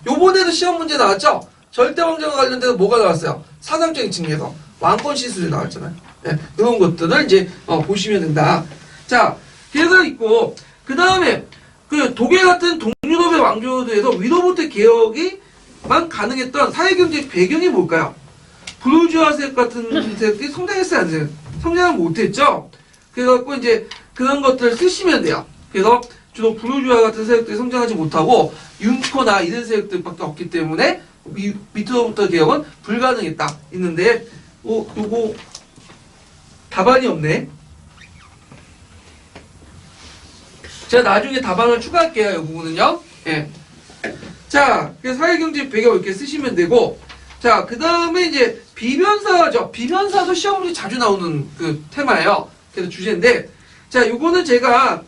요번에도 시험 문제 나왔죠? 절대왕조와 관련돼서 뭐가 나왔어요? 사상적인 측면에서. 왕권 시술이 나왔잖아요. 네, 이런 것들을 이제 보시면 된다. 자, 그래서 있고, 그 다음에 그 독일 같은 동유럽의 왕조도에서 위로부터 개혁이만 가능했던 사회경제 배경이 뭘까요? 부르주아 세력 같은 세력들이 성장했어야 안 돼요. 성장을 못했죠? 그래갖고 이제 그런 것들을 쓰시면 돼요. 그래서 주로 부르주아 같은 세력들이 성장하지 못하고 융코나 이런 세력들밖에 없기 때문에 밑으로부터 개혁은 불가능했다. 있는데 요거 답안이 없네. 제가 나중에 답안을 추가할게요. 이 부분은요. 예. 자, 그래서 사회경제 배경 이렇게 쓰시면 되고, 자, 그 다음에 이제 비변사죠. 비변사도 시험 문제 자주 나오는 그 테마예요. 그래서 주제인데, 자, 요거는 제가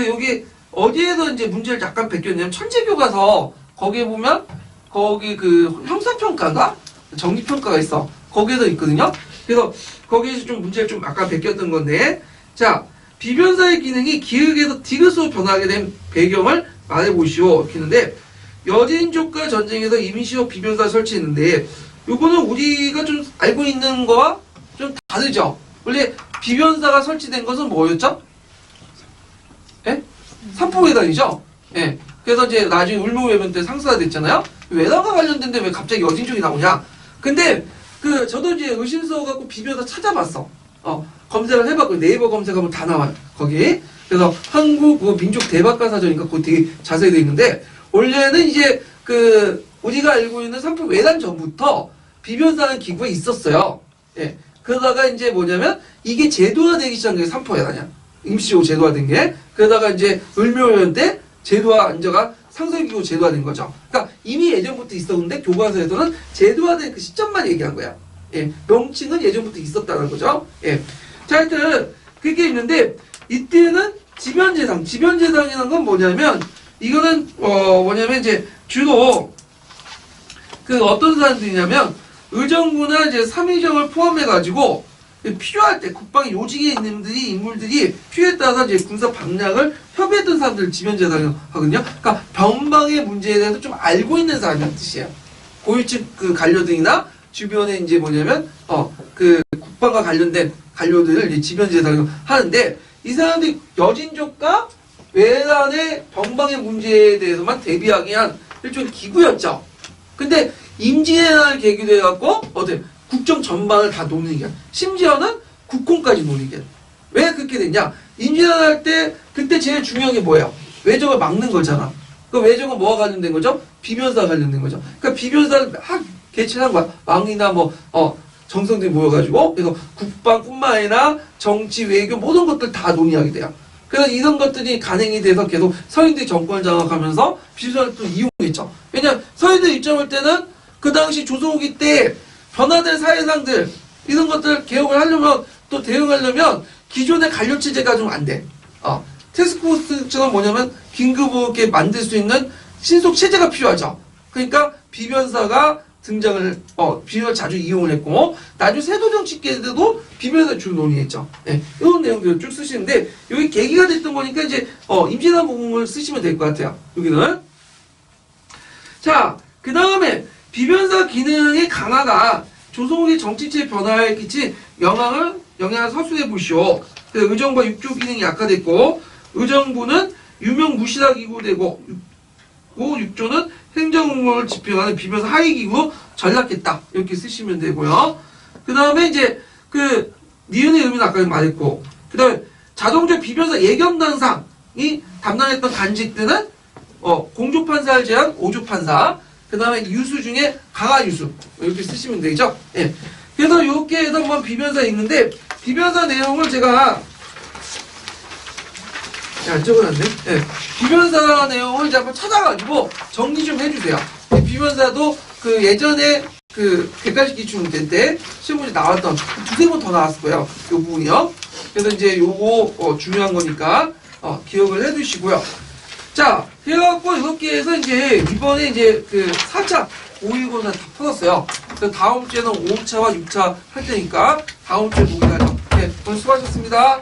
여기 어디에서 이제 문제를 약간 베꼈냐면 천재교과서 거기에 보면 거기 그 형사평가가 정기평가가 있어. 거기에도 있거든요. 그래서 거기에서 좀 문제를 좀 아까 베꼈던 건데, 자. 비변사의 기능이 기역에서 디귿으로 변하게 된 배경을 말해보시오. 이렇게 했는데 여진족과 전쟁에서 이민시로 비변사 설치했는데 요거는 우리가 좀 알고 있는 거와 좀 다르죠. 원래 비변사가 설치된 것은 뭐였죠? 예? 삼포회단이죠. 예. 그래서 이제 나중에 울릉외변 때 상사가 됐잖아요. 외단과 관련된데 왜 갑자기 여진족이 나오냐? 근데 저도 이제 의심스러워 갖고 비변사 찾아봤어. 검색을 해봤고 네이버 검색하면 다 나와요. 거기. 그래서 한국 민족 대박가 사전이니까 그거 되게 자세히 되어 있는데 원래는 이제 우리가 알고 있는 삼포 외단 전부터 비변사라는 기구가 있었어요. 예. 그러다가 이제 뭐냐면 이게 제도화되기 시작한 게 삼포 외단이야. 임시로 제도화된 게. 그러다가 이제 을묘연 때 제도화 안저가 상설기구 제도화된 거죠. 그러니까 이미 예전부터 있었는데 교과서에서는 제도화된 그 시점만 얘기한 거야. 예. 명칭은 예전부터 있었다는 거죠. 예. 자, 하여튼, 그게 있는데, 이때는 지변재상이라는 건 뭐냐면, 이거는, 뭐냐면 이제 주로 그 어떤 사람들이냐면, 의정부나 이제 삼의정을 포함해가지고, 필요할 때 국방의 요직에 있는 인물들이 필요에 따라서 이제 군사 방략을 협의했던 사람들을 지변재상이라고 하거든요. 그러니까 변방의 문제에 대해서 좀 알고 있는 사람이라는 뜻이에요. 고위층 그 관료들이나 주변에 이제 뭐냐면, 그 국방과 관련된 관료들을 이제 지변재상이라고 하는데, 이 사람들이 여진족과 외란의 변방의 문제에 대해서만 대비하기 위한 일종의 기구였죠. 근데 임진왜란을 계기로 해갖고 국정 전반을 다 노는 게, 심지어는 국공까지 노는 게. 왜 그렇게 됐냐? 임진왜란 할 때 그때 제일 중요한 게 뭐예요? 외적을 막는 거잖아. 그 외적은 뭐가 관련된 거죠? 비변사가 관련된 거죠. 그러니까 비변사를 막 개최한 거야. 왕이나 정성들이 모여가지고, 그래서 국방뿐만 아니라 정치, 외교 모든 것들 다 논의하게 돼요. 그래서 이런 것들이 간행이 돼서 계속 서인들이 정권을 장악하면서 비변사를 또 이용했죠. 왜냐면 서인들 입장할 때는 그 당시 조선후기 때 변화된 사회상들, 이런 것들 개혁을 하려면, 또 대응하려면 기존의 관료체제가 좀 안 돼. 테스크포스처럼 뭐냐면 긴급으로 이렇게 만들 수 있는 신속체제가 필요하죠. 그러니까 비변사가 등장을, 비변사 자주 이용을 했고, 나중에 세도정치계에도 비변사 주로 논의했죠. 네, 이런 내용들을 쭉 쓰시는데, 여기 계기가 됐던 거니까 이제, 임진왜란 부분을 쓰시면 될 것 같아요. 여기는. 자, 그 다음에, 비변사 기능의 강화가 조선후기 정치체 변화에 끼친 영향을 서술해 보시오. 그래서 의정부가 육조 기능이 약화됐고, 의정부는 유명 무시라 기구되고, 육조는 행정공무를 집행하는 비변사 하위기구로 전락했다. 이렇게 쓰시면 되고요. 그 다음에 이제 니은의 의미는 아까 말했고, 그 다음에 자동적 비변사 예견단상이 담당했던 간직들은 공조판사를 제한 오조판사, 그 다음에 유수 중에 강화유수, 이렇게 쓰시면 되죠. 예. 그래서 이렇게 해서 한번 비변사 있는데, 비변사 내용을 제가 안 적어놨네. 예. 비변사 내용을 이제 한번 찾아가지고 정리 좀 해주세요. 비변사도 예전에 객관식 기출문제 때 시험 문제 나왔던 두세 번 더 나왔을 거예요. 이 부분이요. 그래서 이제 요거 중요한 거니까 기억을 해두시고요. 자, 그래갖고 이렇게 해서 이제 이번에 이제 4차 5일고사 다 풀었어요. 그래서 다음 주에는 5차와 6차 할 테니까 다음 주에 보기로 하죠. 네, 오늘 수고하셨습니다.